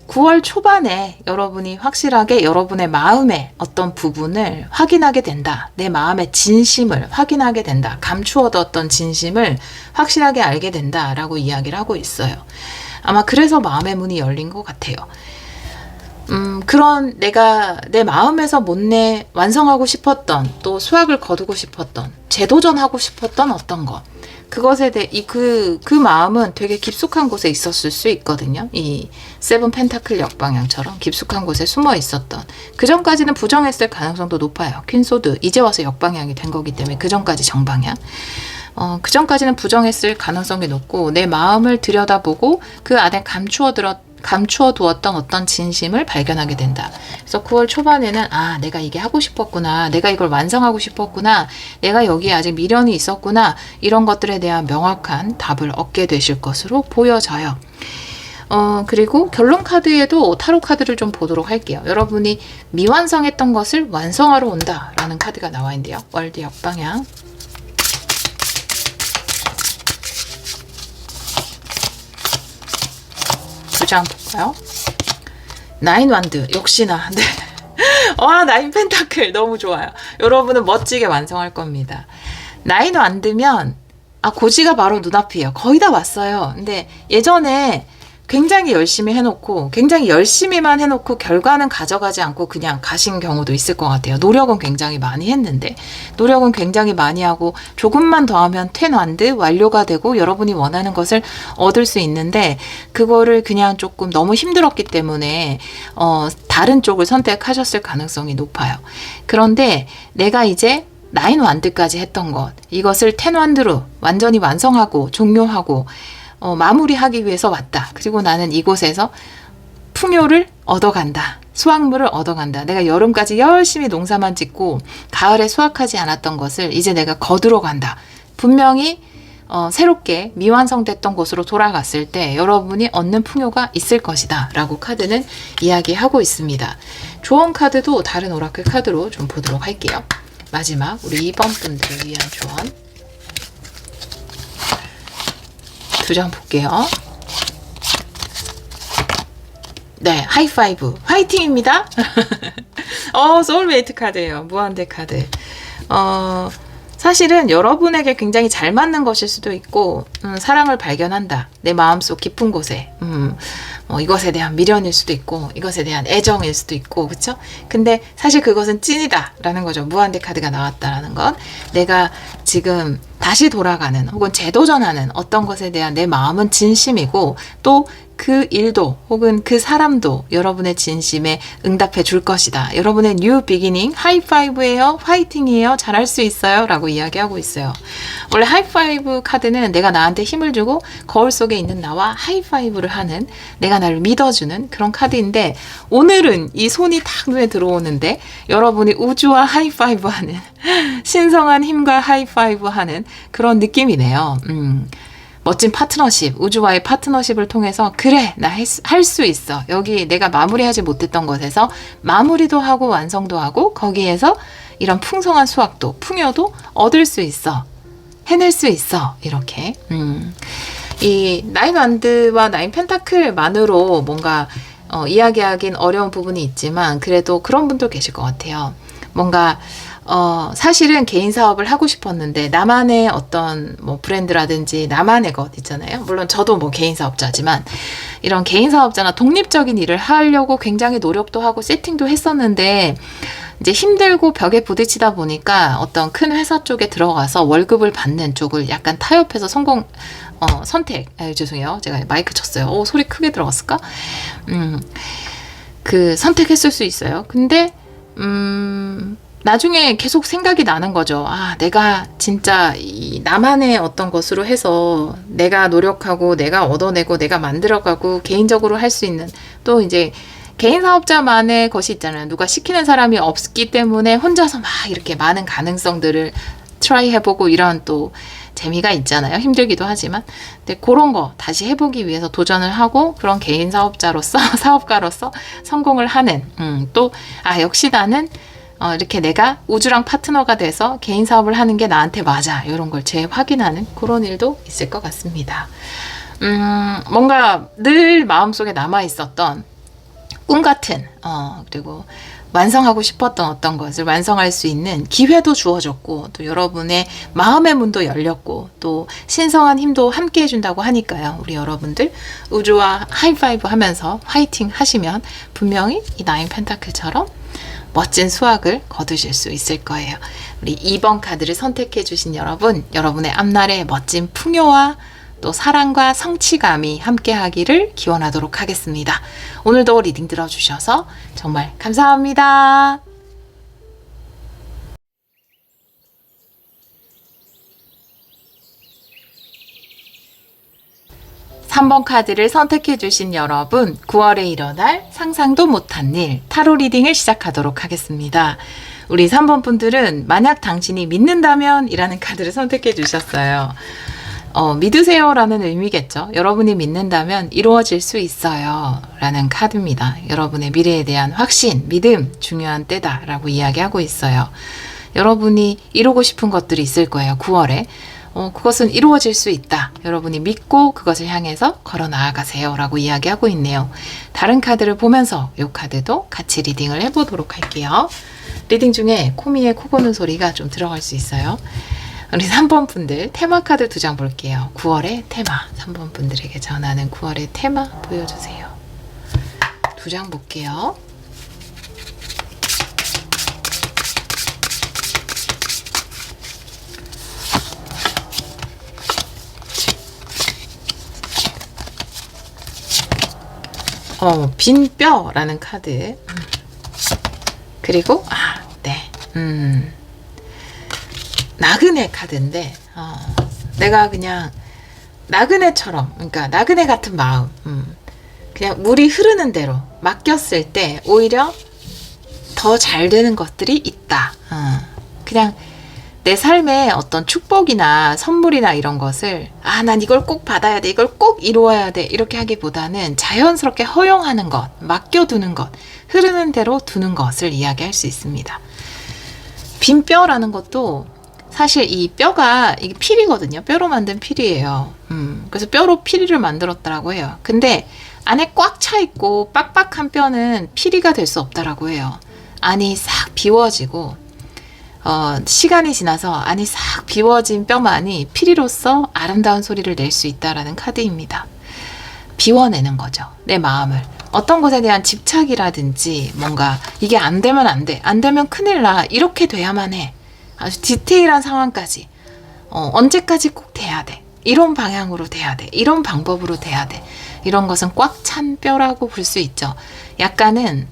9월 초반에 여러분이 확실하게 여러분의 마음의 어떤 부분을 확인하게 된다. 내 마음의 진심을 확인하게 된다. 감추어뒀던 진심을 확실하게 알게 된다라고 이야기를 하고 있어요. 아마 그래서 마음의 문이 열린 것 같아요. 그런 내가 내 마음에서 못내 완성하고 싶었던, 또 수확을 거두고 싶었던, 재도전하고 싶었던 어떤 것, 그것에 대해 그 마음은 되게 깊숙한 곳에 있었을 수 있거든요. 이 세븐 펜타클 역방향처럼 깊숙한 곳에 숨어 있었던, 그 전까지는 부정했을 가능성도 높아요. 퀸소드 이제 와서 역방향이 된 거기 때문에 그 전까지 정방향. 그 전까지는 부정했을 가능성이 높고, 내 마음을 들여다보고 그 안에 감추어 두었던 어떤 진심을 발견하게 된다. 그래서 9월 초반에는 내가 이게 하고 싶었구나, 내가 이걸 완성하고 싶었구나, 내가 여기에 아직 미련이 있었구나, 이런 것들에 대한 명확한 답을 얻게 되실 것으로 보여져요. 그리고 결론 카드에도 타로 카드를 좀 보도록 할게요. 여러분이 미완성했던 것을 완성하러 온다 라는 카드가 나와 있는데요. 월드 역방향. 두 장 볼까요? 나인 완드. 역시나. 네. 나인 펜타클. 너무 좋아요. 여러분은 멋지게 완성할 겁니다. 나인 완드면 고지가 바로 눈앞이에요. 거의 다 왔어요. 근데 예전에 굉장히 열심히 해놓고, 굉장히 열심히만 해놓고 결과는 가져가지 않고 그냥 가신 경우도 있을 것 같아요. 노력은 굉장히 많이 했는데, 노력은 굉장히 많이 하고 조금만 더 하면 텐완드 완료가 되고 여러분이 원하는 것을 얻을 수 있는데, 그거를 그냥 조금 너무 힘들었기 때문에 다른 쪽을 선택하셨을 가능성이 높아요. 그런데 내가 이제 9완드까지 했던 것, 이것을 10완드로 완전히 완성하고 종료하고 마무리하기 위해서 왔다. 그리고 나는 이곳에서 풍요를 얻어간다. 수확물을 얻어간다. 내가 여름까지 열심히 농사만 짓고 가을에 수확하지 않았던 것을 이제 내가 거두러 간다. 분명히 새롭게 미완성됐던 곳으로 돌아갔을 때 여러분이 얻는 풍요가 있을 것이다 라고 카드는 이야기하고 있습니다. 조언 카드도 다른 오라클 카드로 좀 보도록 할게요. 마지막 우리 2번 분들을 위한 조언 두 장 볼게요. 네, 하이파이브 화이팅입니다. 소울메이트 카드예요. 무한대 카드. 사실은 여러분에게 굉장히 잘 맞는 것일 수도 있고, 사랑을 발견한다. 내 마음속 깊은 곳에. 이것에 대한 미련일 수도 있고, 이것에 대한 애정일 수도 있고, 그쵸? 근데 사실 그것은 찐이다. 라는 거죠. 무한대 카드가 나왔다라는 건. 내가 지금 다시 돌아가는, 혹은 재도전하는 어떤 것에 대한 내 마음은 진심이고, 또 그 일도 혹은 그 사람도 여러분의 진심에 응답해 줄 것이다. 여러분의 뉴 비기닝 하이파이브예요. 화이팅이에요. 잘할 수 있어요. 라고 이야기하고 있어요. 원래 하이파이브 카드는 내가 나한테 힘을 주고 거울 속에 있는 나와 하이파이브를 하는, 내가 나를 믿어주는 그런 카드인데, 오늘은 이 손이 딱 눈에 들어오는데 여러분이 우주와 하이파이브 하는 신성한 힘과 하이파이브 하는 그런 느낌이네요. 멋진 파트너십, 우주와의 파트너십을 통해서 그래, 나 할 수 있어. 여기 내가 마무리하지 못했던 것에서 마무리도 하고 완성도 하고 거기에서 이런 풍성한 수확도, 풍요도 얻을 수 있어. 해낼 수 있어. 이렇게. 이 9완드와 9펜타클만으로 뭔가 이야기하긴 어려운 부분이 있지만 그래도 그런 분도 계실 것 같아요. 뭔가 사실은 개인 사업을 하고 싶었는데 나만의 어떤 뭐 브랜드라든지 나만의 것 있잖아요. 물론 저도 뭐 개인 사업자지만 이런 개인 사업자나 독립적인 일을 하려고 굉장히 노력도 하고 세팅도 했었는데 이제 힘들고 벽에 부딪히다 보니까 어떤 큰 회사 쪽에 들어가서 월급을 받는 쪽을 약간 타협해서 죄송해요. 제가 마이크 쳤어요. 소리 크게 들어갔을까? 선택했을 수 있어요. 근데 나중에 계속 생각이 나는 거죠. 내가 진짜 나만의 어떤 것으로 해서 내가 노력하고 내가 얻어내고 내가 만들어가고 개인적으로 할 수 있는, 또 이제 개인 사업자만의 것이 있잖아요. 누가 시키는 사람이 없기 때문에 혼자서 막 이렇게 많은 가능성들을 트라이 해보고 이런 또 재미가 있잖아요. 힘들기도 하지만. 근데 그런 거 다시 해보기 위해서 도전을 하고 그런 개인 사업자로서 사업가로서 성공을 하는 또 역시 나는 이렇게 내가 우주랑 파트너가 돼서 개인 사업을 하는 게 나한테 맞아. 이런 걸 재확인하는 그런 일도 있을 것 같습니다. 뭔가 늘 마음속에 남아있었던 꿈 같은, 그리고 완성하고 싶었던 어떤 것을 완성할 수 있는 기회도 주어졌고, 또 여러분의 마음의 문도 열렸고, 또 신성한 힘도 함께 해준다고 하니까요. 우리 여러분들 우주와 하이파이브 하면서 화이팅 하시면 분명히 이 9펜타클처럼 멋진 수확을 거두실 수 있을 거예요. 우리 2번 카드를 선택해 주신 여러분, 여러분의 앞날에 멋진 풍요와 또 사랑과 성취감이 함께 하기를 기원하도록 하겠습니다. 오늘도 리딩 들어주셔서 정말 감사합니다. 3번 카드를 선택해 주신 여러분, 9월에 일어날 상상도 못한 일 타로 리딩을 시작하도록 하겠습니다. 우리 3번 분들은 만약 당신이 믿는다면 이라는 카드를 선택해 주셨어요. 믿으세요 라는 의미겠죠. 여러분이 믿는다면 이루어질 수 있어요 라는 카드입니다. 여러분의 미래에 대한 확신, 믿음 중요한 때다 라고 이야기하고 있어요. 여러분이 이루고 싶은 것들이 있을 거예요. 9월에 그것은 이루어질 수 있다. 여러분이 믿고 그것을 향해서 걸어 나아가세요 라고 이야기하고 있네요. 다른 카드를 보면서 이 카드도 같이 리딩을 해보도록 할게요. 리딩 중에 코미의 코 고는 소리가 좀 들어갈 수 있어요. 우리 3번 분들 테마 카드 2장 볼게요. 9월의 테마. 3번 분들에게 전하는 9월의 테마 보여주세요. 2장 볼게요. 빈 뼈라는 카드. 그리고 네. 나그네 카드인데 내가 그냥 나그네처럼, 그러니까 나그네 같은 마음, 그냥 물이 흐르는 대로 맡겼을 때 오히려 더 잘 되는 것들이 있다. 그냥 내 삶에 어떤 축복이나 선물이나 이런 것을 난 이걸 꼭 받아야 돼, 이걸 꼭 이루어야 돼, 이렇게 하기보다는 자연스럽게 허용하는 것, 맡겨두는 것, 흐르는 대로 두는 것을 이야기할 수 있습니다. 빈 뼈라는 것도 사실 이 뼈가 이게 필이거든요. 뼈로 만든 필이에요. 그래서 뼈로 필이를 만들었다라고 해요. 근데 안에 꽉 차 있고 빡빡한 뼈는 필이가 될 수 없다라고 해요. 안이 싹 비워지고 시간이 지나서 안이 싹 비워진 뼈만이 필이로서 아름다운 소리를 낼 수 있다라는 카드입니다. 비워내는 거죠. 내 마음을. 어떤 것에 대한 집착이라든지 뭔가 이게 안 되면 안 돼. 안 되면 큰일 나. 이렇게 돼야만 해. 아주 디테일한 상황까지. 언제까지 꼭 돼야 돼. 이런 방향으로 돼야 돼. 이런 방법으로 돼야 돼. 이런 것은 꽉 찬 뼈라고 볼 수 있죠. 약간은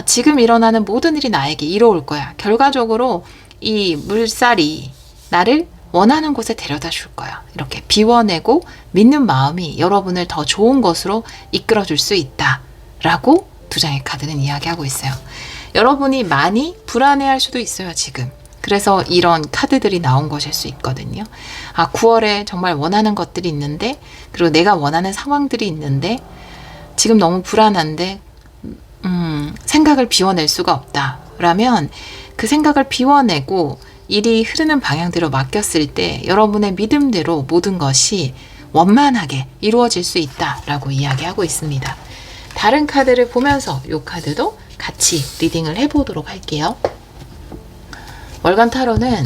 지금 일어나는 모든 일이 나에게 이로울 거야. 결과적으로 이 물살이 나를 원하는 곳에 데려다 줄 거야. 이렇게 비워내고 믿는 마음이 여러분을 더 좋은 것으로 이끌어 줄 수 있다. 라고 2장의 카드는 이야기하고 있어요. 여러분이 많이 불안해할 수도 있어요, 지금. 그래서 이런 카드들이 나온 것일 수 있거든요. 9월에 정말 원하는 것들이 있는데, 그리고 내가 원하는 상황들이 있는데, 지금 너무 불안한데, 생각을 비워낼 수가 없다. 라면 그 생각을 비워내고 일이 흐르는 방향대로 맡겼을 때 여러분의 믿음대로 모든 것이 원만하게 이루어질 수 있다라고 이야기하고 있습니다. 다른 카드를 보면서 이 카드도 같이 리딩을 해보도록 할게요. 월간 타로는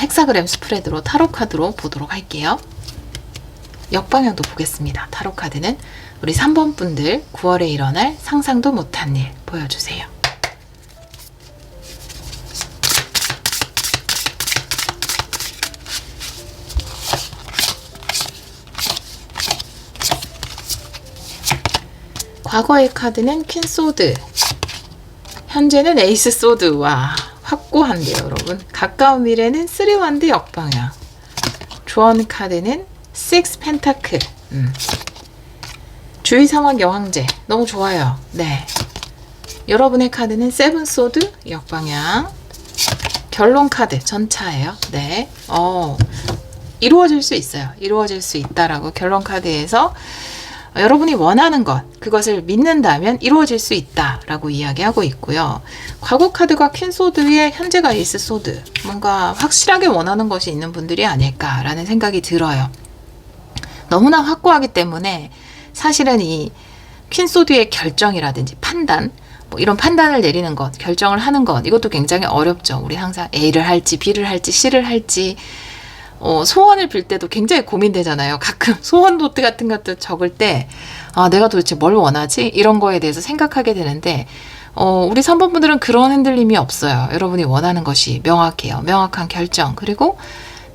헥사그램 스프레드로 타로 카드로 보도록 할게요. 역방향도 보겠습니다. 타로 카드는 우리 3번 분들 9월에 일어날 상상도 못한 일 보여주세요. 과거의 카드는 퀸 소드, 현재는 에이스 소드. 와, 확고한데요, 여러분. 가까운 미래는 3원드 역방향. 조언 카드는 6 펜타클. 주의 상황 여왕제. 너무 좋아요. 네. 여러분의 카드는 7 소드 역방향. 결론 카드 전차예요. 네. 이루어질 수 있어요. 이루어질 수 있다라고 결론 카드에서 여러분이 원하는 것, 그것을 믿는다면 이루어질 수 있다라고 이야기하고 있고요. 과거 카드가 퀸 소드에 현재가 에이스 소드. 뭔가 확실하게 원하는 것이 있는 분들이 아닐까라는 생각이 들어요. 너무나 확고하기 때문에 사실은 이 퀸 소드의 결정이라든지 판단, 이런 판단을 내리는 것, 결정을 하는 것, 이것도 굉장히 어렵죠. 우리 항상 A를 할지 B를 할지 C를 할지 소원을 빌 때도 굉장히 고민되잖아요. 가끔 소원 노트 같은 것도 적을 때 내가 도대체 뭘 원하지? 이런 거에 대해서 생각하게 되는데 우리 3번 분들은 그런 흔들림이 없어요. 여러분이 원하는 것이 명확해요. 명확한 결정, 그리고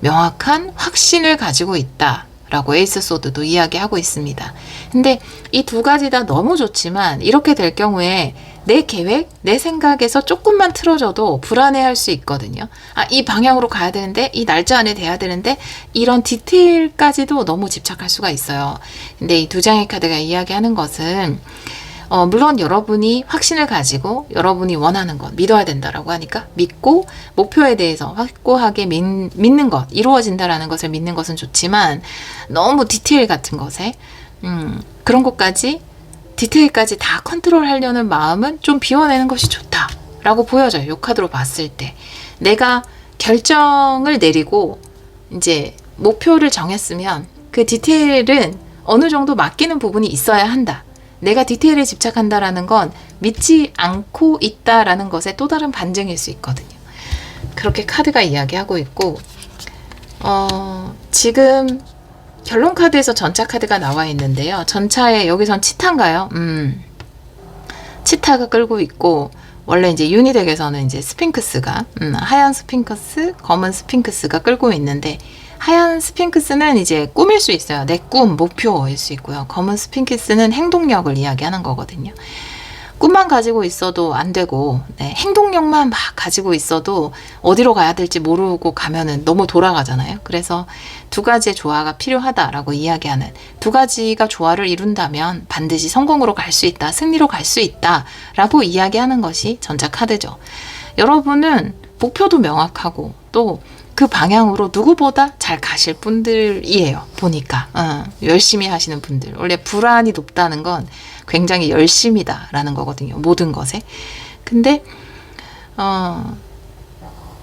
명확한 확신을 가지고 있다. 라고 에이스 소드도 이야기하고 있습니다. 근데 이 두 가지 다 너무 좋지만 이렇게 될 경우에 내 계획, 내 생각에서 조금만 틀어져도 불안해할 수 있거든요. 이 방향으로 가야 되는데, 이 날짜 안에 돼야 되는데, 이런 디테일까지도 너무 집착할 수가 있어요. 근데 이 2장의 카드가 이야기하는 것은 물론 여러분이 확신을 가지고 여러분이 원하는 것 믿어야 된다라고 하니까 믿고 목표에 대해서 확고하게 믿는 것, 이루어진다라는 것을 믿는 것은 좋지만 너무 디테일 같은 것에 그런 것까지, 디테일까지 다 컨트롤하려는 마음은 좀 비워내는 것이 좋다라고 보여져요. 이 카드로 봤을 때 내가 결정을 내리고 이제 목표를 정했으면 그 디테일은 어느 정도 맡기는 부분이 있어야 한다. 내가 디테일에 집착한다라는 건 믿지 않고 있다라는 것의 또 다른 반증일 수 있거든요. 그렇게 카드가 이야기하고 있고, 지금 결론 카드에서 전차 카드가 나와 있는데요. 전차에 여기선 치타인가요? 치타가 끌고 있고, 원래 이제 유니덱에서는 이제 스핑크스가, 하얀 스핑크스, 검은 스핑크스가 끌고 있는데, 하얀 스핑크스는 이제 꿈일 수 있어요. 내 꿈, 목표일 수 있고요. 검은 스핑크스는 행동력을 이야기하는 거거든요. 꿈만 가지고 있어도 안 되고, 네, 행동력만 막 가지고 있어도 어디로 가야 될지 모르고 가면은 너무 돌아가잖아요. 그래서 두 가지의 조화가 필요하다라고 이야기하는, 두 가지가 조화를 이룬다면 반드시 성공으로 갈 수 있다, 승리로 갈 수 있다라고 이야기하는 것이 전자 카드죠. 여러분은 목표도 명확하고 또 그 방향으로 누구보다 잘 가실 분들이에요. 보니까 열심히 하시는 분들. 원래 불안이 높다는 건 굉장히 열심이다라는 거거든요. 모든 것에. 근데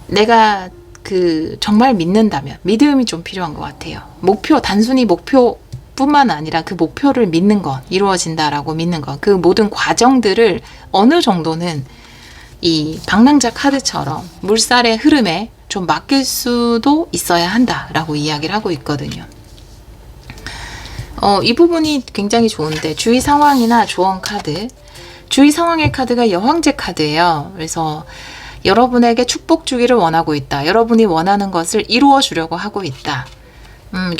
내가 정말 믿는다면 믿음이 좀 필요한 것 같아요. 단순히 목표뿐만 아니라 그 목표를 믿는 것, 이루어진다라고 믿는 것, 그 모든 과정들을 어느 정도는 이 방랑자 카드처럼 물살의 흐름에 좀 맡길 수도 있어야 한다라고 이야기를 하고 있거든요. 이 부분이 굉장히 좋은데, 주의 상황이나 조언 카드, 주의 상황의 카드가 여왕제 카드예요. 그래서 여러분에게 축복 주기를 원하고 있다. 여러분이 원하는 것을 이루어 주려고 하고 있다.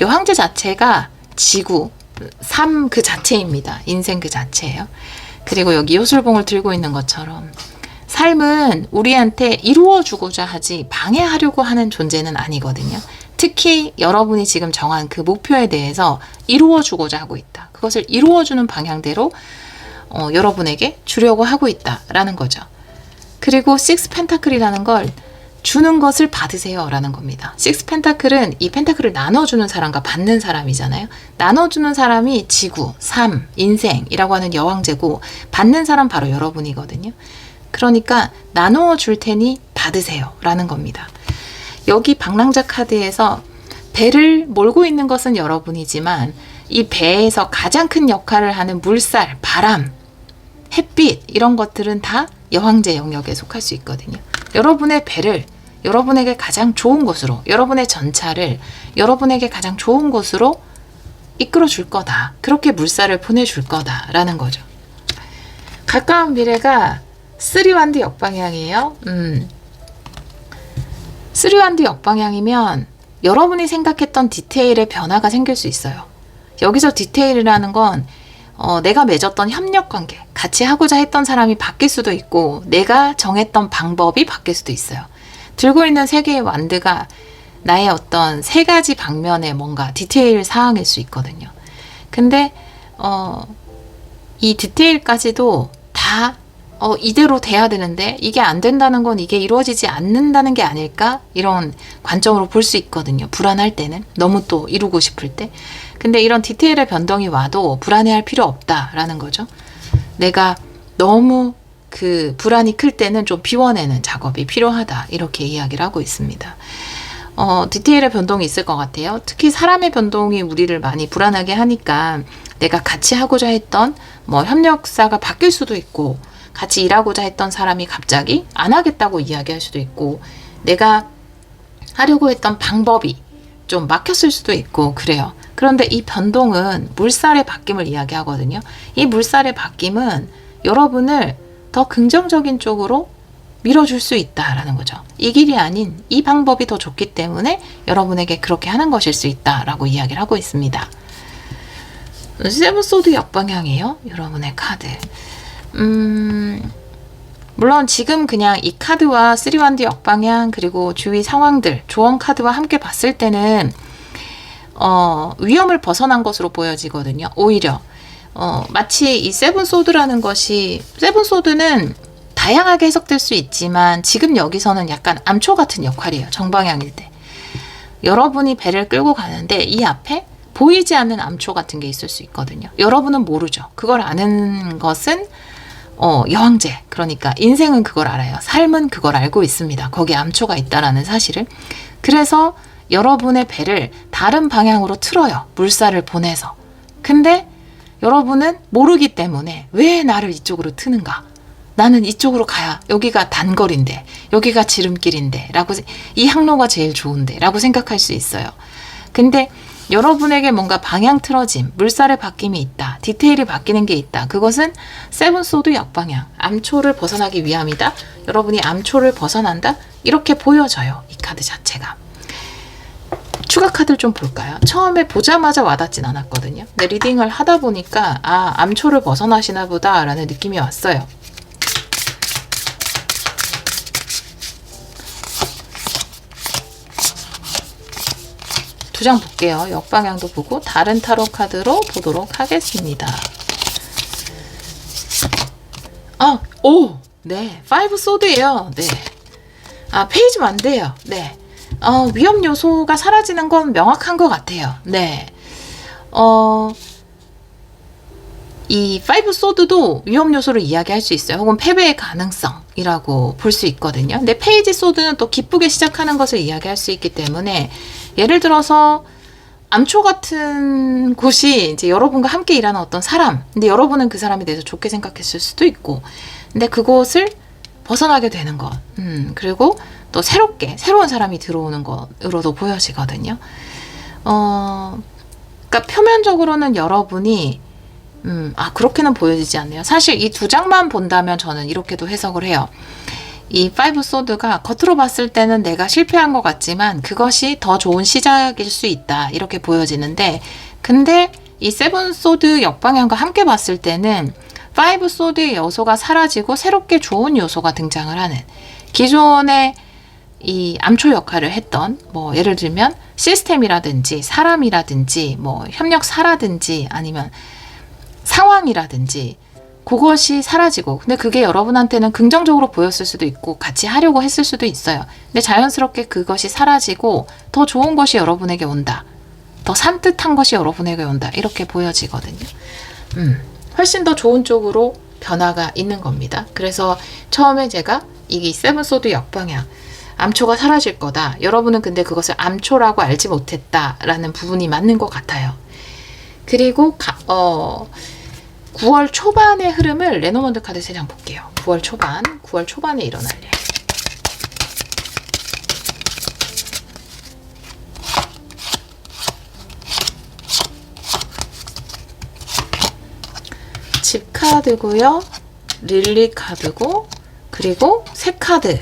여왕제 자체가 지구, 삶 그 자체입니다. 인생 그 자체예요. 그리고 여기 요술봉을 들고 있는 것처럼 삶은 우리한테 이루어주고자 하지 방해하려고 하는 존재는 아니거든요. 특히 여러분이 지금 정한 그 목표에 대해서 이루어주고자 하고 있다. 그것을 이루어주는 방향대로 여러분에게 주려고 하고 있다라는 거죠. 그리고 식스 펜타클이라는 걸 주는 것을 받으세요 라는 겁니다. 식스 펜타클은 이 펜타클을 나눠주는 사람과 받는 사람이잖아요. 나눠주는 사람이 지구, 삶, 인생이라고 하는 여왕제고, 받는 사람 바로 여러분이거든요. 그러니까 나누어 줄 테니 받으세요 라는 겁니다. 여기 방랑자 카드에서 배를 몰고 있는 것은 여러분이지만 이 배에서 가장 큰 역할을 하는 물살, 바람, 햇빛 이런 것들은 다 여왕제 영역에 속할 수 있거든요. 여러분의 배를 여러분에게 가장 좋은 곳으로, 여러분의 전차를 여러분에게 가장 좋은 곳으로 이끌어 줄 거다. 그렇게 물살을 보내줄 거다라는 거죠. 가까운 미래가 3완드 역방향이에요. 3완드 역방향이면 여러분이 생각했던 디테일의 변화가 생길 수 있어요. 여기서 디테일이라는 건 내가 맺었던 협력관계, 같이 하고자 했던 사람이 바뀔 수도 있고, 내가 정했던 방법이 바뀔 수도 있어요. 들고 있는 세 개의 완드가 나의 어떤 세 가지 방면의 뭔가 디테일 사항일 수 있거든요. 근데 이 디테일까지도 다 이대로 돼야 되는데 이게 안 된다는 건 이게 이루어지지 않는다는 게 아닐까? 이런 관점으로 볼 수 있거든요. 불안할 때는. 너무 또 이루고 싶을 때. 근데 이런 디테일의 변동이 와도 불안해할 필요 없다라는 거죠. 내가 너무 불안이 클 때는 좀 비워내는 작업이 필요하다. 이렇게 이야기를 하고 있습니다. 디테일의 변동이 있을 것 같아요. 특히 사람의 변동이 우리를 많이 불안하게 하니까 내가 같이 하고자 했던 협력사가 바뀔 수도 있고, 같이 일하고자 했던 사람이 갑자기 안 하겠다고 이야기할 수도 있고, 내가 하려고 했던 방법이 좀 막혔을 수도 있고 그래요. 그런데 이 변동은 물살의 바뀜을 이야기하거든요. 이 물살의 바뀜은 여러분을 더 긍정적인 쪽으로 밀어줄 수 있다라는 거죠. 이 길이 아닌 이 방법이 더 좋기 때문에 여러분에게 그렇게 하는 것일 수 있다라고 이야기를 하고 있습니다. 세븐소드 역방향이에요. 여러분의 카드. 물론 지금 그냥 이 카드와 3완드 역방향, 그리고 주위 상황들, 조언 카드와 함께 봤을 때는 위험을 벗어난 것으로 보여지거든요. 오히려 마치 이 세븐소드라는 것이, 세븐소드는 다양하게 해석될 수 있지만 지금 여기서는 약간 암초 같은 역할이에요. 정방향일 때. 여러분이 배를 끌고 가는데 이 앞에 보이지 않는 암초 같은 게 있을 수 있거든요. 여러분은 모르죠. 그걸 아는 것은 여왕제, 그러니까 인생은 그걸 알아요. 삶은 그걸 알고 있습니다. 거기에 암초가 있다라는 사실을. 그래서 여러분의 배를 다른 방향으로 틀어요. 물살을 보내서. 근데 여러분은 모르기 때문에 왜 나를 이쪽으로 트는가? 나는 이쪽으로 가야 여기가 단거리인데 여기가 지름길인데 라고 이 항로가 제일 좋은데 라고 생각할 수 있어요. 근데 여러분에게 뭔가 방향 틀어짐, 물살의 바뀜이 있다, 디테일이 바뀌는 게 있다. 그것은 세븐소드 역방향, 암초를 벗어나기 위함이다. 여러분이 암초를 벗어난다? 이렇게 보여져요. 이 카드 자체가. 추가 카드를 좀 볼까요? 처음에 보자마자 와닿진 않았거든요. 근데 리딩을 하다 보니까 아, 암초를 벗어나시나 보다 라는 느낌이 왔어요. 두 장 볼게요. 역방향도 보고 다른 타로 카드로 보도록 하겠습니다. 아, 오! 네, 5 소드예요. 네. 아, 페이지 안 돼요. 네. 위험 요소가 사라지는 건 명확한 것 같아요. 네. 이 5 소드도 위험 요소를 이야기할 수 있어요. 혹은 패배의 가능성이라고 볼 수 있거든요. 근데 페이지 소드는 또 기쁘게 시작하는 것을 이야기할 수 있기 때문에 예를 들어서 암초 같은 곳이 이제 여러분과 함께 일하는 어떤 사람, 근데 여러분은 그 사람에 대해서 좋게 생각했을 수도 있고, 근데 그곳을 벗어나게 되는 것, 그리고 또 새로운 사람이 들어오는 것으로도 보여지거든요. 그러니까 표면적으로는 여러분이 그렇게는 보여지지 않네요. 사실 이 두 장만 본다면 저는 이렇게도 해석을 해요. 이 5 소드가 겉으로 봤을 때는 내가 실패한 것 같지만 그것이 더 좋은 시작일 수 있다. 이렇게 보여지는데, 근데 이 7 소드 역방향과 함께 봤을 때는 5 소드의 요소가 사라지고 새롭게 좋은 요소가 등장을 하는, 기존의 이 암초 역할을 했던 뭐 예를 들면 시스템이라든지 사람이라든지 뭐 협력사라든지 아니면 상황이라든지 그것이 사라지고, 근데 그게 여러분한테는 긍정적으로 보였을 수도 있고 같이 하려고 했을 수도 있어요. 근데 자연스럽게 그것이 사라지고 더 좋은 것이 여러분에게 온다. 더 산뜻한 것이 여러분에게 온다. 이렇게 보여지거든요. 훨씬 더 좋은 쪽으로 변화가 있는 겁니다. 그래서 처음에 제가 이게 7 소드 역방향, 암초가 사라질 거다. 여러분은 근데 그것을 암초라고 알지 못했다라는 부분이 맞는 것 같아요. 그리고 9월 초반의 흐름을 레노먼드 카드 3장 볼게요. 9월 초반에 일어날 일. 집 카드고요. 릴리 카드고, 그리고 새 카드.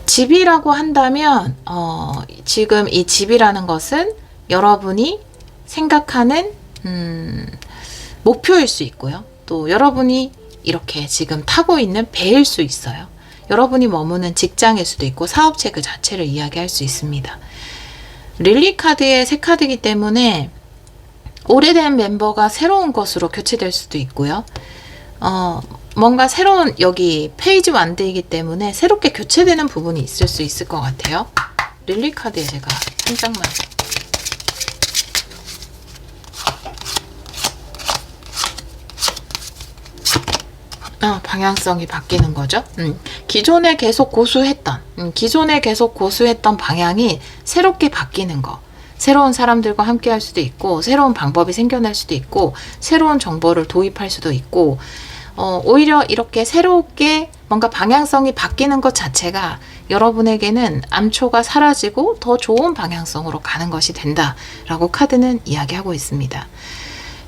집이라고 한다면 지금 이 집이라는 것은 여러분이 생각하는 목표일 수 있고요. 또 여러분이 이렇게 지금 타고 있는 배일 수 있어요. 여러분이 머무는 직장일 수도 있고 사업체 그 자체를 이야기할 수 있습니다. 릴리 카드의 새 카드이기 때문에 오래된 멤버가 새로운 것으로 교체될 수도 있고요. 뭔가 새로운 여기 페이지 완드이기 때문에 새롭게 교체되는 부분이 있을 수 있을 것 같아요. 릴리 카드에 제가 한 장만. 방향성이 바뀌는 거죠. 기존에 계속 고수했던 방향이 새롭게 바뀌는 거. 새로운 사람들과 함께 할 수도 있고, 새로운 방법이 생겨날 수도 있고, 새로운 정보를 도입할 수도 있고, 오히려 이렇게 새롭게 뭔가 방향성이 바뀌는 것 자체가 여러분에게는 암초가 사라지고 더 좋은 방향성으로 가는 것이 된다라고 카드는 이야기하고 있습니다.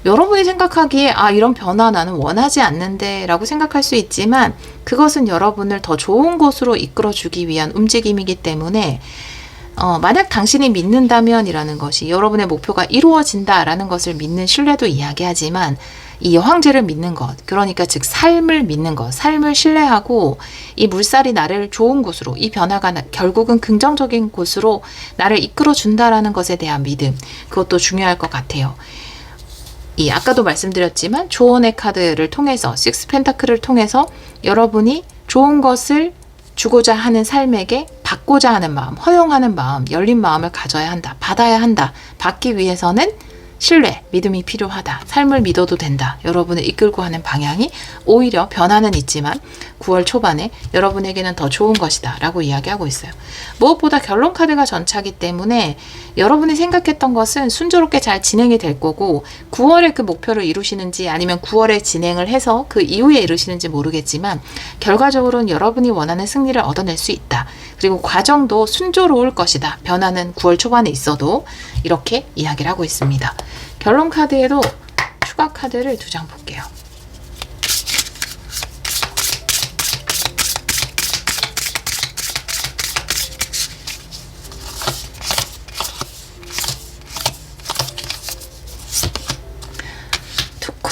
여러분이 생각하기에 이런 변화 나는 원하지 않는데 라고 생각할 수 있지만, 그것은 여러분을 더 좋은 곳으로 이끌어주기 위한 움직임이기 때문에 만약 당신이 믿는다면 이라는 것이 여러분의 목표가 이루어진다라는 것을 믿는 신뢰도 이야기하지만, 이 여황제를 믿는 것, 그러니까 즉 삶을 믿는 것, 삶을 신뢰하고 이 물살이 나를 좋은 곳으로, 이 변화가 결국은 긍정적인 곳으로 나를 이끌어준다라는 것에 대한 믿음, 그것도 중요할 것 같아요. 아까도 말씀드렸지만 조언의 카드를 통해서, 식스 펜타클을 통해서 여러분이 좋은 것을 주고자 하는 삶에게 받고자 하는 마음, 허용하는 마음, 열린 마음을 가져야 한다. 받아야 한다. 받기 위해서는 신뢰, 믿음이 필요하다. 삶을 믿어도 된다. 여러분을 이끌고 하는 방향이 오히려 변화는 있지만 9월 초반에 여러분에게는 더 좋은 것이다 라고 이야기하고 있어요. 무엇보다 결론 카드가 전차기 때문에 여러분이 생각했던 것은 순조롭게 잘 진행이 될 거고 9월에 그 목표를 이루시는지 아니면 9월에 진행을 해서 그 이후에 이루시는지 모르겠지만 결과적으로는 여러분이 원하는 승리를 얻어낼 수 있다. 그리고 과정도 순조로울 것이다. 변화는 9월 초반에 있어도 이렇게 이야기를 하고 있습니다. 결론 카드에도 추가 카드를 2장 볼게요.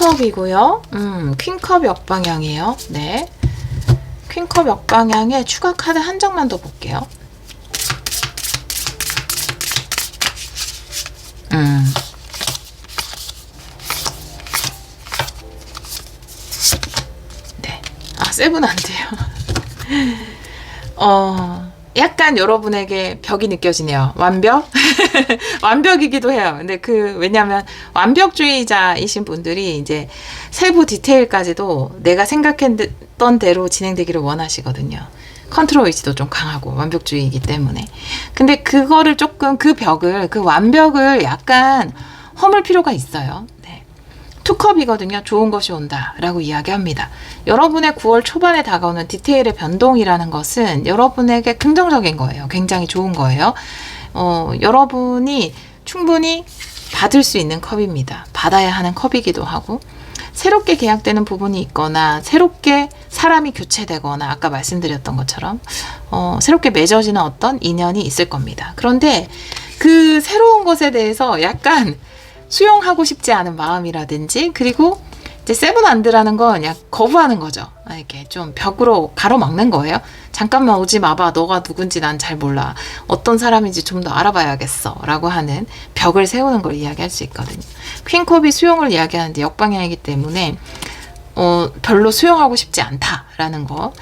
퀸컵이고요. 퀸컵 역방향이에요. 네. 퀸컵 역방향에 추가 카드 한 장만 더 볼게요. 네. 아, 세븐 안 돼요. 약간 여러분에게 벽이 느껴지네요. 완벽? 완벽이기도 해요. 근데 왜냐면 완벽주의자이신 분들이 이제 세부 디테일까지도 내가 생각했던 대로 진행되기를 원하시거든요. 컨트롤 의지도 좀 강하고 완벽주의이기 때문에. 근데 그거를 조금 그 완벽을 약간 허물 필요가 있어요. 네. 투컵이거든요. 좋은 것이 온다라고 이야기합니다. 여러분의 9월 초반에 다가오는 디테일의 변동이라는 것은 여러분에게 긍정적인 거예요. 굉장히 좋은 거예요. 여러분이 충분히 받을 수 있는 컵입니다. 받아야 하는 컵이기도 하고 새롭게 계약되는 부분이 있거나 새롭게 사람이 교체되거나 아까 말씀드렸던 것처럼 새롭게 맺어지는 어떤 인연이 있을 겁니다. 그런데 그 새로운 것에 대해서 약간 수용하고 싶지 않은 마음이라든지 그리고 이제 세븐안드라는 건 그냥 거부하는 거죠. 이렇게 좀 벽으로 가로막는 거예요. 잠깐만 오지 마봐. 너가 누군지 난 잘 몰라. 어떤 사람인지 좀 더 알아봐야겠어. 라고 하는 벽을 세우는 걸 이야기할 수 있거든요. 퀸컵이 수용을 이야기하는데 역방향이기 때문에 별로 수용하고 싶지 않다라는 거.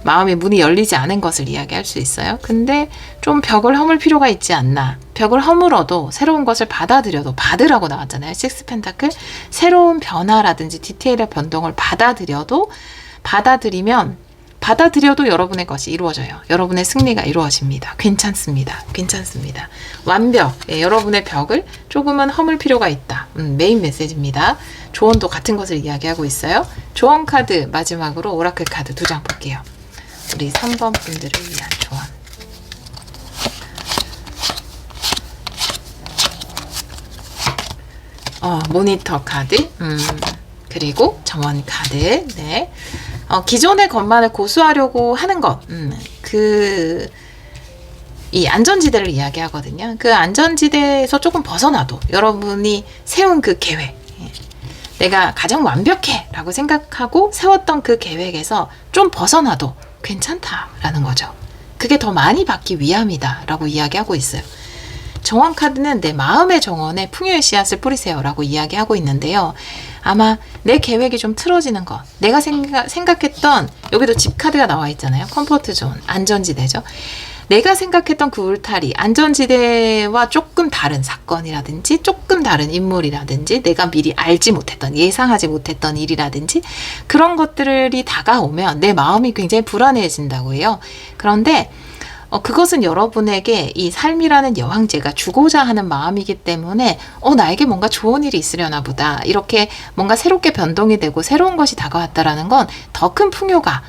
마음의 문이 열리지 않은 것을 이야기할 수 있어요. 근데 좀 벽을 허물 필요가 있지 않나. 벽을 허물어도 새로운 것을 받아들여도 받으라고 나왔잖아요. 식스 펜타클. 새로운 변화라든지 디테일의 변동을 받아들여도 여러분의 것이 이루어져요. 여러분의 승리가 이루어집니다. 괜찮습니다. 괜찮습니다. 완벽. 여러분의 벽을 조금은 허물 필요가 있다. 메인 메시지입니다. 조언도 같은 것을 이야기하고 있어요. 조언 카드 마지막으로 오라클 카드 2장 볼게요. 우리 3번 분들을 위한 조언. 모니터 카드, 그리고 정원 카드, 네. 기존의 것만을 고수하려고 하는 것, 이 안전지대를 이야기하거든요. 그 안전지대에서 조금 벗어나도 여러분이 세운 그 계획, 내가 가장 완벽해 라고 생각하고 세웠던 그 계획에서 좀 벗어나도 괜찮다라는 거죠. 그게 더 많이 받기 위함이다 라고 이야기하고 있어요. 정원 카드는 내 마음의 정원에 풍요의 씨앗을 뿌리세요 라고 이야기하고 있는데요. 아마 내 계획이 좀 틀어지는 것, 내가 생각했던, 여기도 집 카드가 나와 있잖아요. 컴포트 존, 안전지대죠. 내가 생각했던 그 울타리, 안전지대와 조금 다른 사건이라든지 조금 다른 인물이라든지 내가 미리 알지 못했던, 예상하지 못했던 일이라든지 그런 것들이 다가오면 내 마음이 굉장히 불안해진다고 해요. 그런데 그것은 여러분에게 이 삶이라는 여왕제가 주고자 하는 마음이기 때문에 나에게 뭔가 좋은 일이 있으려나 보다. 이렇게 뭔가 새롭게 변동이 되고 새로운 것이 다가왔다라는 건 더 큰 풍요가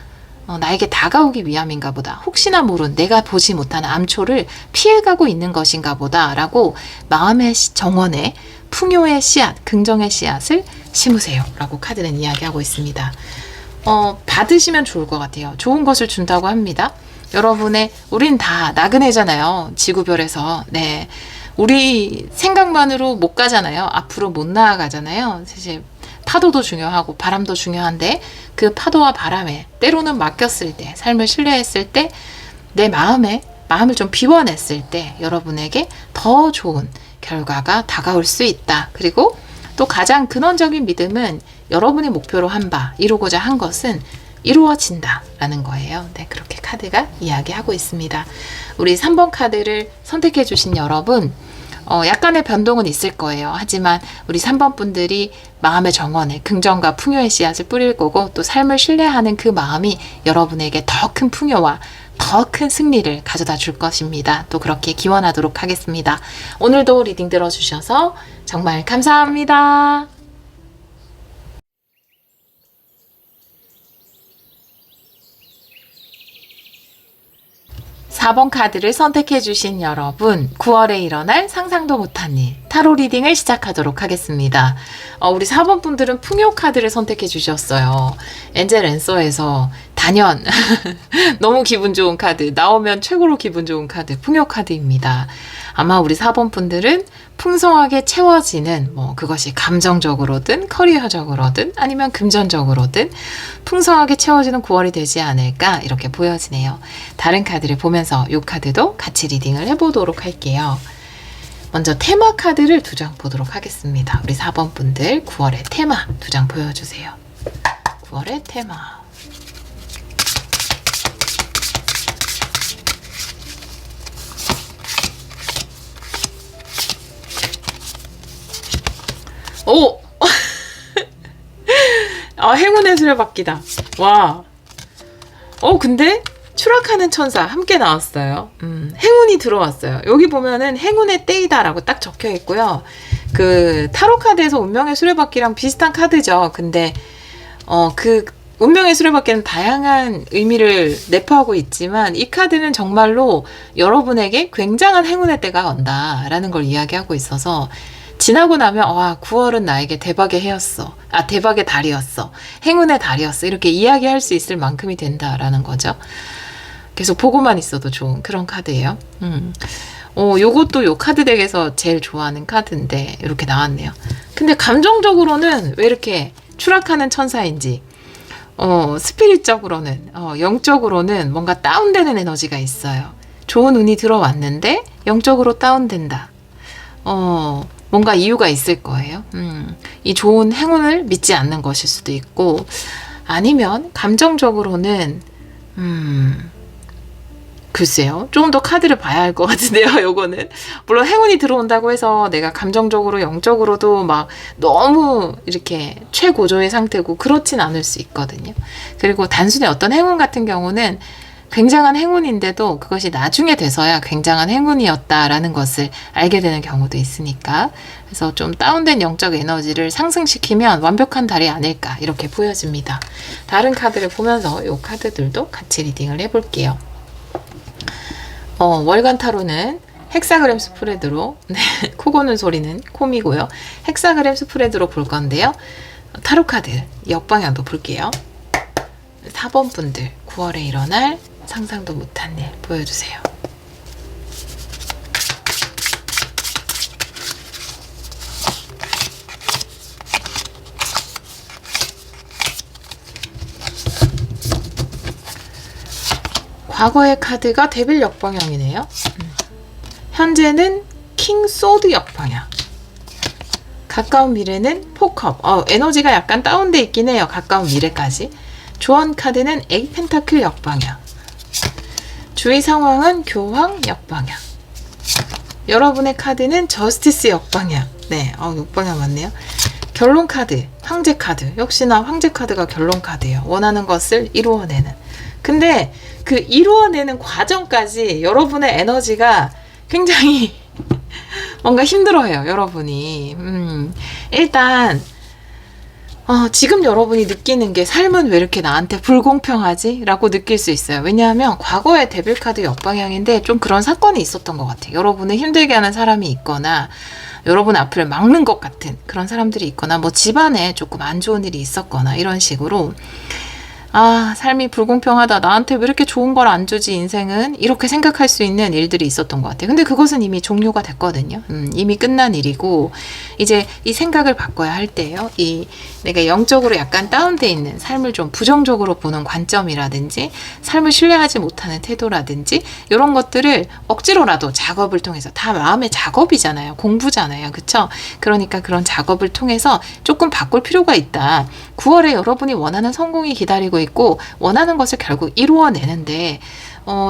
나에게 다가오기 위함인가 보다. 혹시나 모른 내가 보지 못하는 암초를 피해가고 있는 것인가 보다 라고 마음의 정원에 풍요의 씨앗, 긍정의 씨앗을 심으세요 라고 카드는 이야기하고 있습니다. 받으시면 좋을 것 같아요. 좋은 것을 준다고 합니다. 우린 다 나그네잖아요. 지구별에서. 네. 우리 생각만으로 못 가잖아요. 앞으로 못 나아가잖아요. 사실 파도도 중요하고 바람도 중요한데 그 파도와 바람에 때로는 맡겼을 때, 삶을 신뢰했을 때, 내 마음을 좀 비워냈을 때 여러분에게 더 좋은 결과가 다가올 수 있다. 그리고 또 가장 근원적인 믿음은 여러분이 목표로 한 바, 이루고자 한 것은 이루어진다 라는 거예요. 네, 그렇게 카드가 이야기하고 있습니다. 우리 3번 카드를 선택해 주신 여러분, 약간의 변동은 있을 거예요. 하지만 우리 3번 분들이 마음의 정원에 긍정과 풍요의 씨앗을 뿌릴 거고 또 삶을 신뢰하는 그 마음이 여러분에게 더 큰 풍요와 더 큰 승리를 가져다 줄 것입니다. 또 그렇게 기원하도록 하겠습니다. 오늘도 리딩 들어주셔서 정말 감사합니다. 4번 카드를 선택해 주신 여러분, 9월에 일어날 상상도 못한 일, 타로 리딩을 시작하도록 하겠습니다. 우리 4번 분들은 풍요 카드를 선택해 주셨어요. 엔젤 앤서에서 단연 너무 기분 좋은 카드, 나오면 최고로 기분 좋은 카드, 풍요 카드입니다. 아마 우리 4번 분들은 풍성하게 채워지는 그것이 감정적으로든 커리어적으로든 아니면 금전적으로든 풍성하게 채워지는 9월이 되지 않을까 이렇게 보여지네요. 다른 카드를 보면서 이 카드도 같이 리딩을 해보도록 할게요. 먼저 테마 카드를 2장 보도록 하겠습니다. 우리 4번 분들 9월의 테마 2장 보여주세요. 9월의 테마. 오! 행운의 수레바퀴다. 와. 근데 추락하는 천사 함께 나왔어요. 행운이 들어왔어요. 여기 보면은 행운의 때이다라고 딱 적혀 있고요. 그 타로 카드에서 운명의 수레바퀴랑 비슷한 카드죠. 근데 그 운명의 수레바퀴는 다양한 의미를 내포하고 있지만 이 카드는 정말로 여러분에게 굉장한 행운의 때가 온다라는 걸 이야기하고 있어서 지나고 나면 9월은 나에게 대박의 해였어. 대박의 달이었어. 행운의 달이었어. 이렇게 이야기할 수 있을 만큼이 된다라는 거죠. 계속 보고만 있어도 좋은 그런 카드예요. 요것도 요 카드 덱에서 제일 좋아하는 카드인데 이렇게 나왔네요. 근데 감정적으로는 왜 이렇게 추락하는 천사인지 스피릿적으로는 영적으로는 뭔가 다운되는 에너지가 있어요. 좋은 운이 들어왔는데 영적으로 다운된다. 뭔가 이유가 있을 거예요. 이 좋은 행운을 믿지 않는 것일 수도 있고, 아니면 감정적으로는 글쎄요. 조금 더 카드를 봐야 할 것 같은데요. 요거는 물론 행운이 들어온다고 해서 내가 감정적으로 영적으로도 막 너무 이렇게 최고조의 상태고 그렇진 않을 수 있거든요. 그리고 단순히 어떤 행운 같은 경우는 굉장한 행운인데도 그것이 나중에 돼서야 굉장한 행운이었다라는 것을 알게 되는 경우도 있으니까, 그래서 좀 다운된 영적 에너지를 상승시키면 완벽한 달이 아닐까 이렇게 보여집니다. 다른 카드를 보면서 이 카드들도 같이 리딩을 해볼게요. 월간 타로는 헥사그램 스프레드로 코 고는 소리는 콤이고요. 헥사그램 스프레드로 볼 건데요. 타로 카드 역방향도 볼게요. 4번 분들 9월에 일어날 상상도 못한 일 보여주세요. 과거의 카드가 데빌 역방향이네요. 현재는 킹 소드 역방향. 가까운 미래는 포컵. 에너지가 약간 다운돼 있긴 해요. 가까운 미래까지. 조언 카드는 에이 펜타클 역방향. 주의 상황은 교황 역방향. 여러분의 카드는 저스티스 역방향. 네, 역방향 맞네요. 결론 카드, 황제 카드. 역시나 황제 카드가 결론 카드예요. 원하는 것을 이루어내는. 근데 그 이루어내는 과정까지 여러분의 에너지가 굉장히 뭔가 힘들어요. 여러분이. 일단 지금 여러분이 느끼는 게 삶은 왜 이렇게 나한테 불공평하지? 라고 느낄 수 있어요. 왜냐하면 과거의 데빌 카드 역방향인데 좀 그런 사건이 있었던 것 같아요. 여러분을 힘들게 하는 사람이 있거나 여러분 앞을 막는 것 같은 그런 사람들이 있거나 집안에 조금 안 좋은 일이 있었거나 이런 식으로 삶이 불공평하다. 나한테 왜 이렇게 좋은 걸 안 주지 인생은? 이렇게 생각할 수 있는 일들이 있었던 것 같아요. 근데 그것은 이미 종료가 됐거든요. 이미 끝난 일이고 이제 이 생각을 바꿔야 할 때예요. 내가 영적으로 약간 다운돼 있는 삶을 좀 부정적으로 보는 관점이라든지 삶을 신뢰하지 못하는 태도라든지 이런 것들을 억지로라도 작업을 통해서 다 마음의 작업이잖아요. 공부잖아요. 그쵸? 그러니까 그런 작업을 통해서 조금 바꿀 필요가 있다. 9월에 여러분이 원하는 성공이 기다리고 있고 원하는 것을 결국 이루어내는데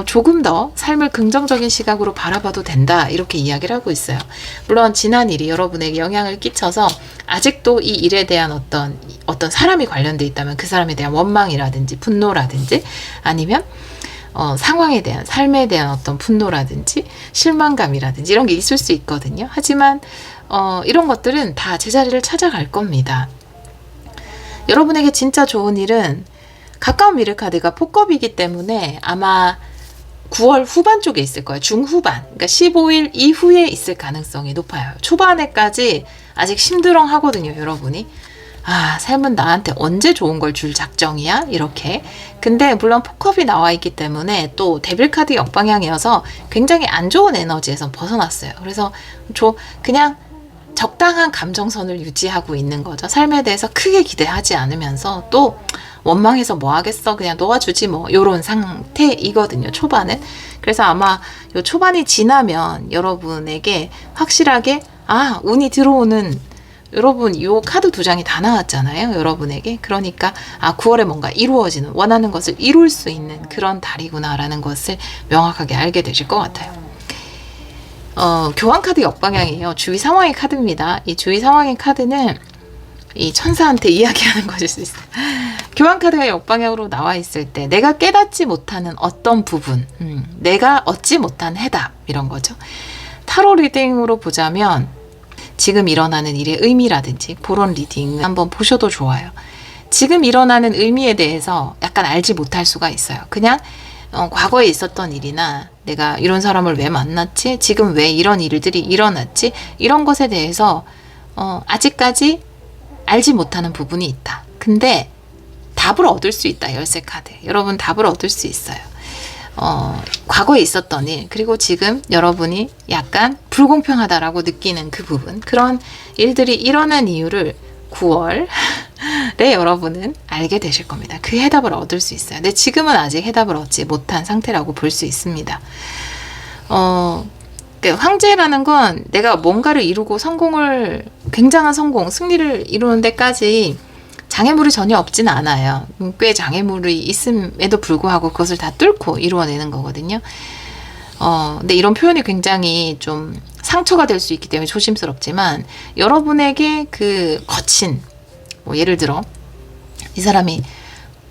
조금 더 삶을 긍정적인 시각으로 바라봐도 된다 이렇게 이야기를 하고 있어요. 물론 지난 일이 여러분에게 영향을 끼쳐서 아직도 이 일에 대한 어떤 사람이 관련돼 있다면 그 사람에 대한 원망이라든지 분노라든지 아니면 상황에 대한, 삶에 대한 어떤 분노라든지 실망감이라든지 이런 게 있을 수 있거든요. 하지만 이런 것들은 다 제자리를 찾아갈 겁니다. 여러분에게 진짜 좋은 일은 가까운 미래 카드가 폭겁이기 때문에 아마 9월 후반 쪽에 있을 거예요. 중후반. 그러니까 15일 이후에 있을 가능성이 높아요. 초반에까지 아직 심드렁 하거든요, 여러분이. 아, 삶은 나한테 언제 좋은 걸 줄 작정이야? 이렇게. 근데 물론 폭컵이 나와 있기 때문에 또 데빌 카드 역방향이어서 굉장히 안 좋은 에너지에서 벗어났어요. 그래서 그냥 적당한 감정선을 유지하고 있는 거죠. 삶에 대해서 크게 기대하지 않으면서 또 원망해서 뭐 하겠어, 그냥 놓아주지 뭐, 요런 상태이거든요, 초반은. 그래서 아마 요 초반이 지나면 여러분에게 확실하게 운이 들어오는, 여러분 요 카드 2장이 다 나왔잖아요, 여러분에게. 그러니까 9월에 뭔가 이루어지는, 원하는 것을 이룰 수 있는 그런 달이구나라는 것을 명확하게 알게 되실 것 같아요. 교환 카드 역방향이에요. 주위 상황의 카드입니다. 이 주위 상황의 카드는 이 천사한테 이야기하는 것일 수 있어요. 교환 카드가 역방향으로 나와 있을 때 내가 깨닫지 못하는 어떤 부분, 내가 얻지 못한 해답, 이런 거죠. 타로 리딩으로 보자면 지금 일어나는 일의 의미라든지 그런 리딩을 한번 보셔도 좋아요. 지금 일어나는 의미에 대해서 약간 알지 못할 수가 있어요. 그냥 과거에 있었던 일이나 내가 이런 사람을 왜 만났지? 지금 왜 이런 일들이 일어났지? 이런 것에 대해서 아직까지 알지 못하는 부분이 있다. 근데 답을 얻을 수 있다. 열쇠 카드. 여러분 답을 얻을 수 있어요. 과거에 있었던 일, 그리고 지금 여러분이 약간 불공평하다라고 느끼는 그 부분, 그런 일들이 일어난 이유를 9월에 여러분은 알게 되실 겁니다. 그 해답을 얻을 수 있어요. 근데 지금은 아직 해답을 얻지 못한 상태라고 볼 수 있습니다. 황제라는 건 내가 뭔가를 이루고 굉장한 성공, 승리를 이루는 데까지 장애물이 전혀 없지는 않아요. 꽤 장애물이 있음에도 불구하고 그것을 다 뚫고 이루어내는 거거든요. 근데 이런 표현이 굉장히 좀 상처가 될 수 있기 때문에 조심스럽지만, 여러분에게 그 거친, 뭐 예를 들어 이 사람이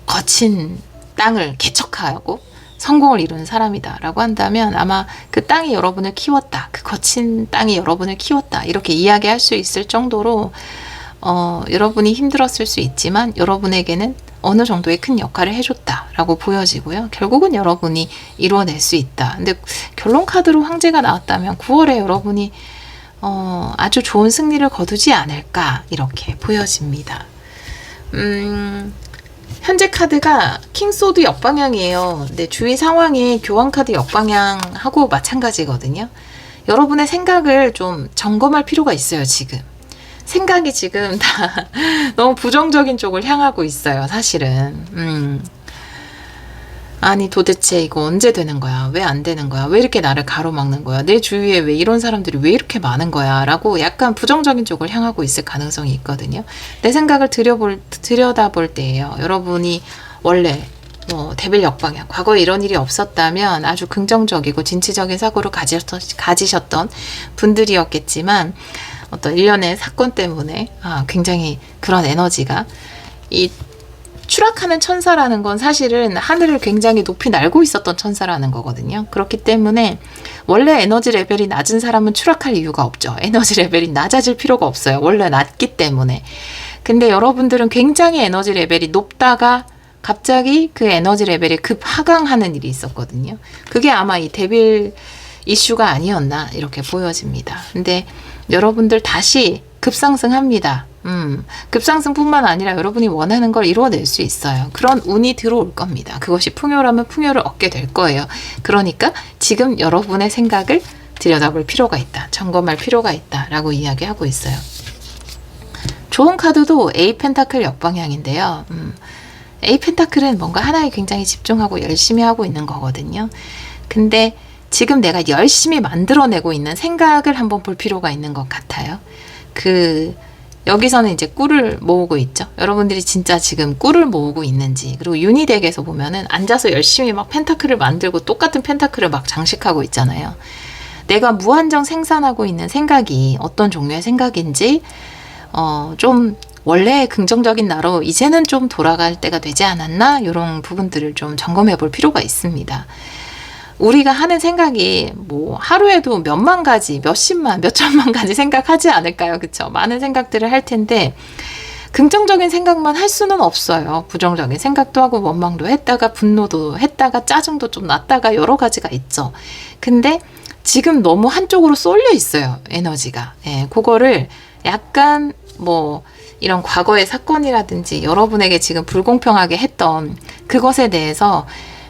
거친 땅을 개척하고 성공을 이루는 사람이다 라고 한다면 아마 그 땅이 여러분을 키웠다, 그 거친 땅이 여러분을 키웠다, 이렇게 이야기할 수 있을 정도로 여러분이 힘들었을 수 있지만 여러분에게는 어느 정도의 큰 역할을 해줬다라고 보여지고요. 결국은 여러분이 이루어낼 수 있다. 근데 결론 카드로 황제가 나왔다면 9월에 여러분이 아주 좋은 승리를 거두지 않을까, 이렇게 보여집니다. 현재 카드가 킹소드 역방향이에요. 근데 주위 상황이 교환 카드 역방향하고 마찬가지거든요. 여러분의 생각을 좀 점검할 필요가 있어요, 지금. 생각이 지금 다 너무 부정적인 쪽을 향하고 있어요, 사실은. 아니 도대체 이거 언제 되는 거야? 왜 안 되는 거야? 왜 이렇게 나를 가로막는 거야? 내 주위에 왜 이런 사람들이 왜 이렇게 많은 거야? 라고 약간 부정적인 쪽을 향하고 있을 가능성이 있거든요. 내 생각을 들여다볼 때예요. 여러분이 원래 데빌 역방향, 과거에 이런 일이 없었다면 아주 긍정적이고 진취적인 사고를 가지셨던 분들이었겠지만, 어떤 일련의 사건 때문에 굉장히 그런 에너지가, 이 추락하는 천사라는 건 사실은 하늘을 굉장히 높이 날고 있었던 천사라는 거거든요. 그렇기 때문에 원래 에너지 레벨이 낮은 사람은 추락할 이유가 없죠. 에너지 레벨이 낮아질 필요가 없어요. 원래 낮기 때문에. 근데 여러분들은 굉장히 에너지 레벨이 높다가 갑자기 그 에너지 레벨이 급 하강하는 일이 있었거든요. 그게 아마 이 데빌 이슈가 아니었나, 이렇게 보여집니다. 근데 여러분들 다시 급상승합니다. 급상승뿐만 아니라 여러분이 원하는 걸 이루어낼 수 있어요. 그런 운이 들어올 겁니다. 그것이 풍요라면 풍요를 얻게 될 거예요. 그러니까 지금 여러분의 생각을 들여다볼 필요가 있다. 점검할 필요가 있다. 라고 이야기하고 있어요. 좋은 카드도 A 펜타클 역방향인데요. A 펜타클은 뭔가 하나에 굉장히 집중하고 열심히 하고 있는 거거든요. 근데 지금 내가 열심히 만들어내고 있는 생각을 한번 볼 필요가 있는 것 같아요. 여기서는 이제 꿀을 모으고 있죠. 여러분들이 진짜 지금 꿀을 모으고 있는지, 그리고 유니덱에서 보면은 앉아서 열심히 막 펜타클을 만들고 똑같은 펜타클을 막 장식하고 있잖아요. 내가 무한정 생산하고 있는 생각이 어떤 종류의 생각인지 좀 원래 긍정적인 나로 이제는 좀 돌아갈 때가 되지 않았나? 이런 부분들을 좀 점검해 볼 필요가 있습니다. 우리가 하는 생각이 뭐 하루에도 몇만 가지, 몇십만, 몇천만 가지 생각하지 않을까요? 그쵸? 많은 생각들을 할 텐데 긍정적인 생각만 할 수는 없어요. 부정적인 생각도 하고 원망도 했다가 분노도 했다가 짜증도 좀 났다가 여러 가지가 있죠. 근데 지금 너무 한쪽으로 쏠려 있어요. 에너지가. 예, 그거를 약간 뭐 이런 과거의 사건이라든지 여러분에게 지금 불공평하게 했던 그것에 대해서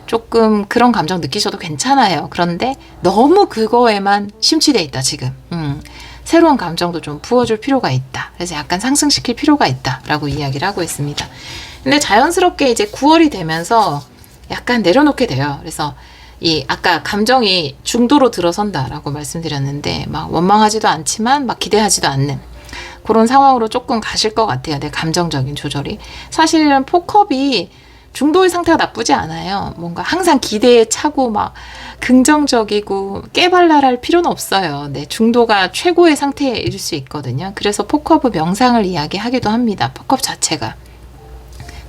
조금 그런 감정 느끼셔도 괜찮아요. 그런데 너무 그거에만 심취돼 있다 지금. 새로운 감정도 좀 부어줄 필요가 있다. 그래서 약간 상승시킬 필요가 있다라고 이야기를 하고 있습니다. 근데 자연스럽게 이제 9월이 되면서 약간 내려놓게 돼요. 그래서 이 아까 감정이 중도로 들어선다라고 말씀드렸는데 막 원망하지도 않지만 막 기대하지도 않는 그런 상황으로 조금 가실 것 같아요. 내 감정적인 조절이. 사실은 폭컵이 중도의 상태가 나쁘지 않아요. 뭔가 항상 기대에 차고 막 긍정적이고 깨발랄할 필요는 없어요. 네, 중도가 최고의 상태일 수 있거든요. 그래서 포컵의 명상을 이야기하기도 합니다. 포컵 자체가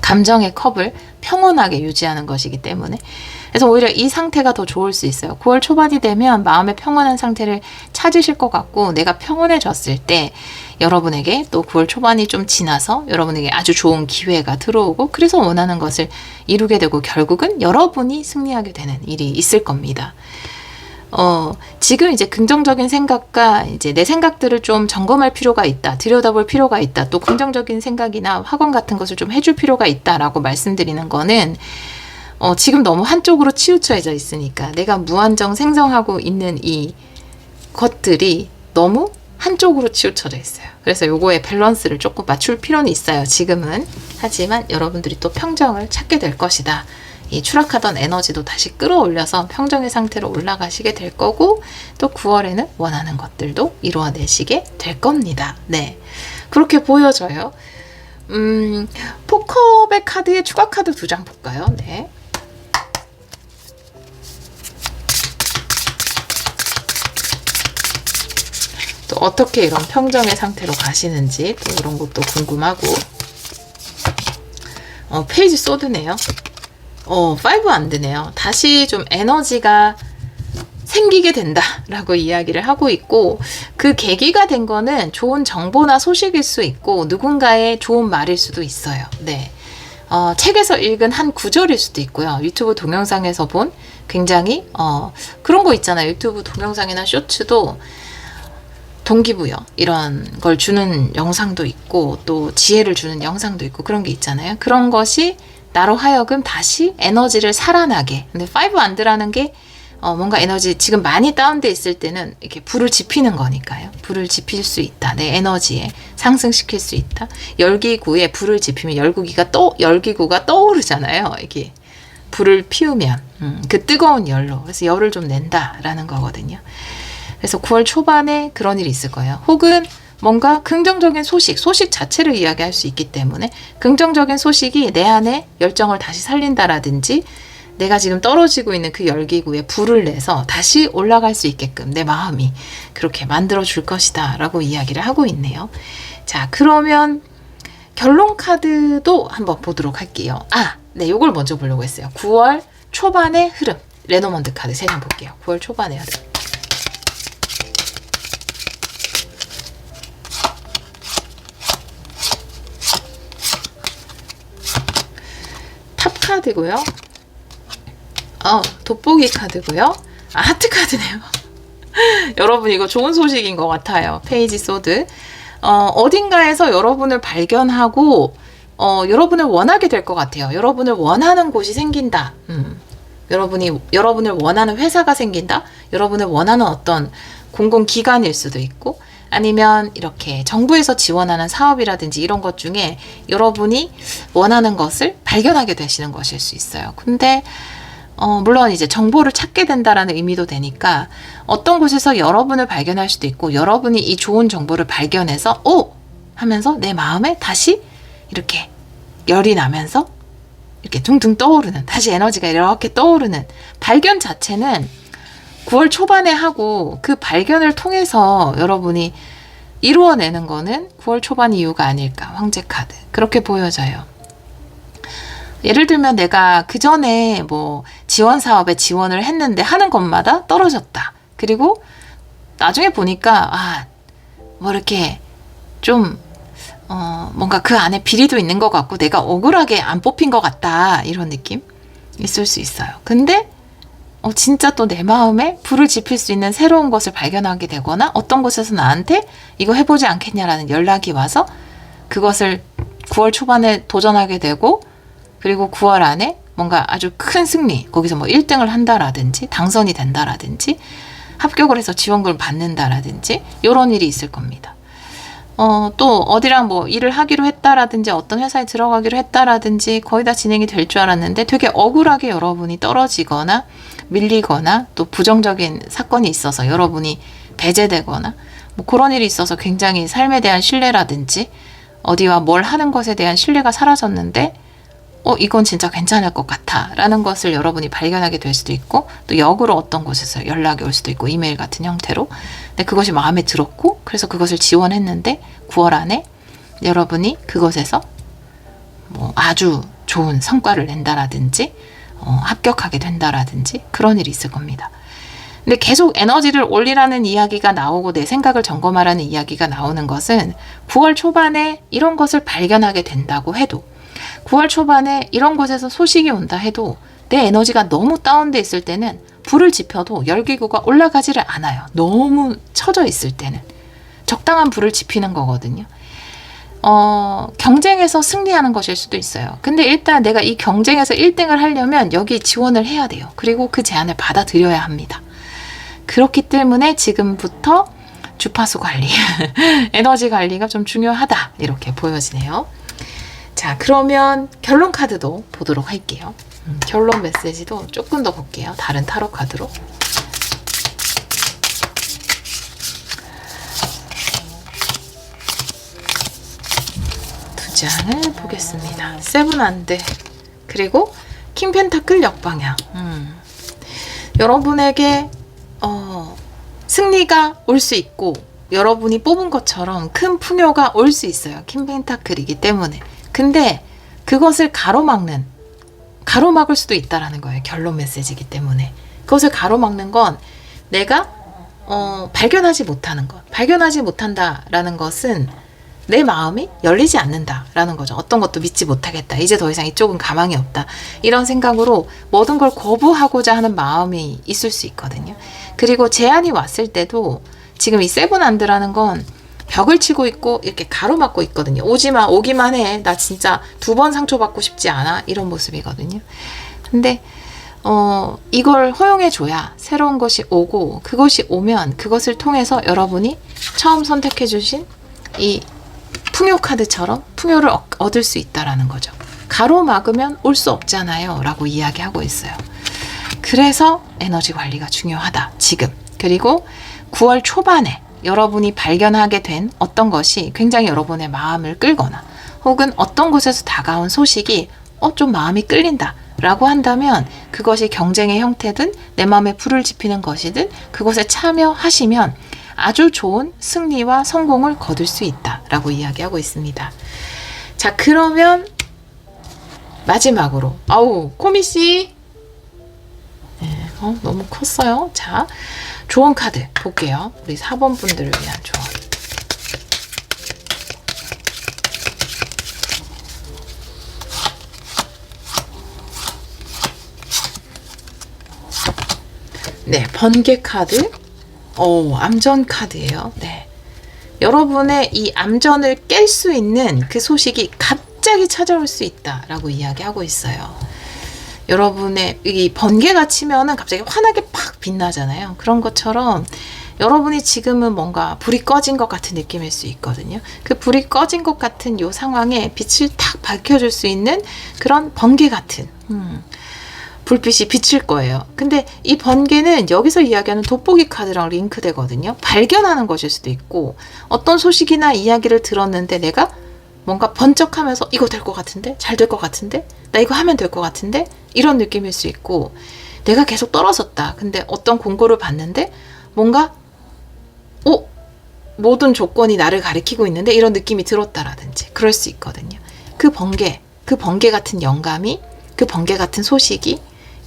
감정의 컵을 평온하게 유지하는 것이기 때문에 그래서 오히려 이 상태가 더 좋을 수 있어요. 9월 초반이 되면 마음의 평온한 상태를 찾으실 것 같고 내가 평온해졌을 때 여러분에게 또 9월 초반이 좀 지나서 여러분에게 아주 좋은 기회가 들어오고 그래서 원하는 것을 이루게 되고 결국은 여러분이 승리하게 되는 일이 있을 겁니다. 지금 이제 긍정적인 생각과 이제 내 생각들을 좀 점검할 필요가 있다. 들여다볼 필요가 있다. 또 긍정적인 생각이나 학원 같은 것을 좀 해줄 필요가 있다라고 말씀드리는 거는 지금 너무 한쪽으로 치우쳐져 있으니까 내가 무한정 생성하고 있는 이 것들이 너무 한쪽으로 치우쳐져 있어요. 그래서 요거의 밸런스를 조금 맞출 필요는 있어요. 지금은. 하지만 여러분들이 또 평정을 찾게 될 것이다. 이 추락하던 에너지도 다시 끌어올려서 평정의 상태로 올라가시게 될 거고 또 9월에는 원하는 것들도 이루어내시게 될 겁니다. 네, 그렇게 보여져요. 포컵의 카드에 추가 카드 2장 볼까요? 네. 또 어떻게 이런 평정의 상태로 가시는지 또 이런 것도 궁금하고 페이지 소드네요. 5 안 되네요. 다시 좀 에너지가 생기게 된다라고 이야기를 하고 있고 그 계기가 된 거는 좋은 정보나 소식일 수 있고 누군가의 좋은 말일 수도 있어요. 네. 책에서 읽은 한 구절일 수도 있고요. 유튜브 동영상에서 본 굉장히 그런 거 있잖아요. 유튜브 동영상이나 쇼츠도 동기부여 이런 걸 주는 영상도 있고 또 지혜를 주는 영상도 있고 그런 게 있잖아요. 그런 것이 나로 하여금 다시 에너지를 살아나게. 근데 5 안드라는 게 뭔가 에너지 지금 많이 다운돼 있을 때는 이렇게 불을 지피는 거니까요. 불을 지필 수 있다. 내 에너지에 상승시킬 수 있다. 열기구에 불을 지피면 열기구가 떠오르잖아요. 이게 불을 피우면 그 뜨거운 열로 그래서 열을 좀 낸다라는 거거든요. 그래서 9월 초반에 그런 일이 있을 거예요. 혹은 뭔가 긍정적인 소식 자체를 이야기할 수 있기 때문에 긍정적인 소식이 내 안에 열정을 다시 살린다라든지 내가 지금 떨어지고 있는 그 열기구에 불을 내서 다시 올라갈 수 있게끔 내 마음이 그렇게 만들어 줄 것이다 라고 이야기를 하고 있네요. 자, 그러면 결론 카드도 한번 보도록 할게요. 네, 요걸 먼저 보려고 했어요. 9월 초반의 흐름. 레노먼드 카드 3장 볼게요. 9월 초반의 흐름. 카드고요. 돋보기 카드고요. 하트 카드네요. 여러분 이거 좋은 소식인 것 같아요. 페이지 소드. 어딘가에서 여러분을 발견하고 여러분을 원하게 될 것 같아요. 여러분을 원하는 곳이 생긴다. 여러분을 원하는 회사가 생긴다. 여러분을 원하는 어떤 공공기관일 수도 있고 아니면 이렇게 정부에서 지원하는 사업이라든지 이런 것 중에 여러분이 원하는 것을 발견하게 되시는 것일 수 있어요. 근데 물론 이제 정보를 찾게 된다라는 의미도 되니까 어떤 곳에서 여러분을 발견할 수도 있고 여러분이 이 좋은 정보를 발견해서 하면서 내 마음에 다시 이렇게 열이 나면서 이렇게 둥둥 떠오르는 다시 에너지가 이렇게 떠오르는 발견 자체는 9월 초반에 하고 그 발견을 통해서 여러분이 이루어내는 거는 9월 초반 이후가 아닐까. 황제 카드. 그렇게 보여져요. 예를 들면 내가 그 전에 뭐 지원 사업에 지원을 했는데 하는 것마다 떨어졌다. 그리고 나중에 보니까 뭐 이렇게 좀 뭔가 그 안에 비리도 있는 것 같고 내가 억울하게 안 뽑힌 것 같다. 이런 느낌 있을 수 있어요. 근데 진짜 또 내 마음에 불을 지필 수 있는 새로운 것을 발견하게 되거나 어떤 곳에서 나한테 이거 해보지 않겠냐라는 연락이 와서 그것을 9월 초반에 도전하게 되고 그리고 9월 안에 뭔가 아주 큰 승리, 거기서 뭐 1등을 한다라든지 당선이 된다라든지 합격을 해서 지원금을 받는다라든지 이런 일이 있을 겁니다. 또 어디랑 뭐 일을 하기로 했다라든지 어떤 회사에 들어가기로 했다라든지 거의 다 진행이 될 줄 알았는데 되게 억울하게 여러분이 떨어지거나 밀리거나 또 부정적인 사건이 있어서 여러분이 배제되거나 뭐 그런 일이 있어서 굉장히 삶에 대한 신뢰라든지 어디와 뭘 하는 것에 대한 신뢰가 사라졌는데 이건 진짜 괜찮을 것 같아 라는 것을 여러분이 발견하게 될 수도 있고 또 역으로 어떤 곳에서 연락이 올 수도 있고 이메일 같은 형태로 근데 그것이 마음에 들었고 그래서 그것을 지원했는데 9월 안에 여러분이 그것에서 뭐 아주 좋은 성과를 낸다라든지 합격하게 된다라든지 그런 일이 있을 겁니다. 근데 계속 에너지를 올리라는 이야기가 나오고 내 생각을 점검하라는 이야기가 나오는 것은 9월 초반에 이런 것을 발견하게 된다고 해도 9월 초반에 이런 곳에서 소식이 온다 해도 내 에너지가 너무 다운돼 있을 때는 불을 지펴도 열기구가 올라가지를 않아요. 너무 처져 있을 때는. 적당한 불을 지피는 거거든요. 경쟁에서 승리하는 것일 수도 있어요. 근데 일단 내가 이 경쟁에서 1등을 하려면 여기 지원을 해야 돼요. 그리고 그 제안을 받아들여야 합니다. 그렇기 때문에 지금부터 주파수 관리, 에너지 관리가 좀 중요하다. 이렇게 보여지네요. 자, 그러면 결론 카드도 보도록 할게요. 결론 메시지도 조금 더 볼게요. 다른 타로 카드로. 두 장을 보겠습니다. 세븐한드 그리고 킹 펜타클 역방향. 여러분에게 승리가 올 수 있고 여러분이 뽑은 것처럼 큰 풍요가 올 수 있어요. 킹 펜타클이기 때문에. 근데 그것을 가로막을 수도 있다라는 거예요. 결론 메시지이기 때문에. 그것을 가로막는 건 내가 발견하지 못하는 것. 발견하지 못한다라는 것은 내 마음이 열리지 않는다라는 거죠. 어떤 것도 믿지 못하겠다. 이제 더 이상 이쪽은 가망이 없다. 이런 생각으로 모든 걸 거부하고자 하는 마음이 있을 수 있거든요. 그리고 제안이 왔을 때도 지금 이 세븐한드라는 건 벽을 치고 있고 이렇게 가로막고 있거든요. 오지마, 오기만 해. 나 진짜 2번 상처받고 싶지 않아. 이런 모습이거든요. 근데 이걸 허용해줘야 새로운 것이 오고 그것이 오면 그것을 통해서 여러분이 처음 선택해주신 이 풍요 카드처럼 풍요를 얻을 수 있다라는 거죠. 가로막으면 올 수 없잖아요. 라고 이야기하고 있어요. 그래서 에너지 관리가 중요하다. 지금. 그리고 9월 초반에 여러분이 발견하게 된 어떤 것이 굉장히 여러분의 마음을 끌거나 혹은 어떤 곳에서 다가온 소식이 좀 마음이 끌린다 라고 한다면 그것이 경쟁의 형태든 내 마음에 불을 지피는 것이든 그것에 참여하시면 아주 좋은 승리와 성공을 거둘 수 있다 라고 이야기하고 있습니다. 자, 그러면 마지막으로 코미씨 네, 너무 컸어요. 자, 조언 카드 볼게요. 우리 4번 분들을 위한 조언. 네, 번개 카드. 암전 카드예요. 네. 여러분의 이 암전을 깰 수 있는 그 소식이 갑자기 찾아올 수 있다라고 이야기하고 있어요. 여러분의 이 번개가 치면은 갑자기 환하게 팍 빛나잖아요. 그런 것처럼 여러분이 지금은 뭔가 불이 꺼진 것 같은 느낌일 수 있거든요. 그 불이 꺼진 것 같은 요 상황에 빛을 탁 밝혀줄 수 있는 그런 번개 같은 불빛이 비칠 거예요. 근데 이 번개는 여기서 이야기하는 돋보기 카드랑 링크되거든요. 발견하는 것일 수도 있고 어떤 소식이나 이야기를 들었는데 내가 뭔가 번쩍하면서 이거 될 것 같은데? 잘 될 것 같은데? 나 이거 하면 될 것 같은데? 이런 느낌일 수 있고 내가 계속 떨어졌다. 근데 어떤 공고를 봤는데 뭔가 모든 조건이 나를 가리키고 있는데 이런 느낌이 들었다라든지 그럴 수 있거든요. 그 번개 같은 영감이, 그 번개 같은 소식이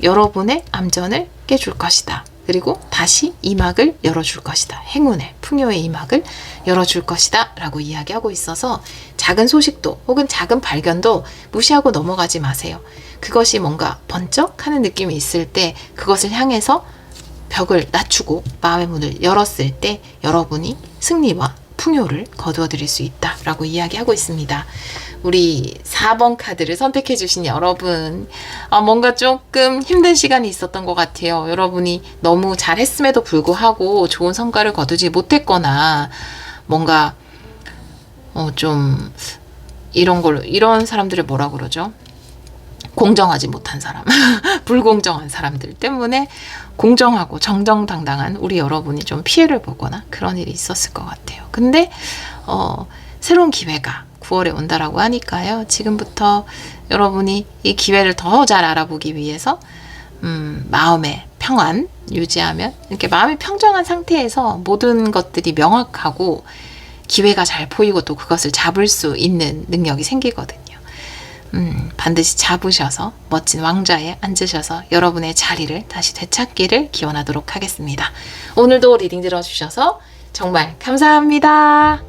여러분의 암전을 깨줄 것이다. 그리고 다시 이막을 열어줄 것이다. 행운의, 풍요의 이막을 열어줄 것이다 라고 이야기하고 있어서 작은 소식도 혹은 작은 발견도 무시하고 넘어가지 마세요. 그것이 뭔가 번쩍하는 느낌이 있을 때 그것을 향해서 벽을 낮추고 마음의 문을 열었을 때 여러분이 승리와 풍요를 거두어 드릴 수 있다라고 이야기하고 있습니다. 우리 4번 카드를 선택해 주신 여러분, 뭔가 조금 힘든 시간이 있었던 것 같아요. 여러분이 너무 잘했음에도 불구하고 좋은 성과를 거두지 못했거나 뭔가 좀 이런 사람들을 뭐라 그러죠? 공정하지 못한 사람, 불공정한 사람들 때문에 공정하고 정정당당한 우리 여러분이 좀 피해를 보거나 그런 일이 있었을 것 같아요. 근데 새로운 기회가 9월에 온다라고 하니까요. 지금부터 여러분이 이 기회를 더 잘 알아보기 위해서 마음의 평안 유지하면 이렇게 마음이 평정한 상태에서 모든 것들이 명확하고 기회가 잘 보이고 또 그것을 잡을 수 있는 능력이 생기거든요. 반드시 잡으셔서 멋진 왕좌에 앉으셔서 여러분의 자리를 다시 되찾기를 기원하도록 하겠습니다. 오늘도 리딩 들어주셔서 정말 감사합니다.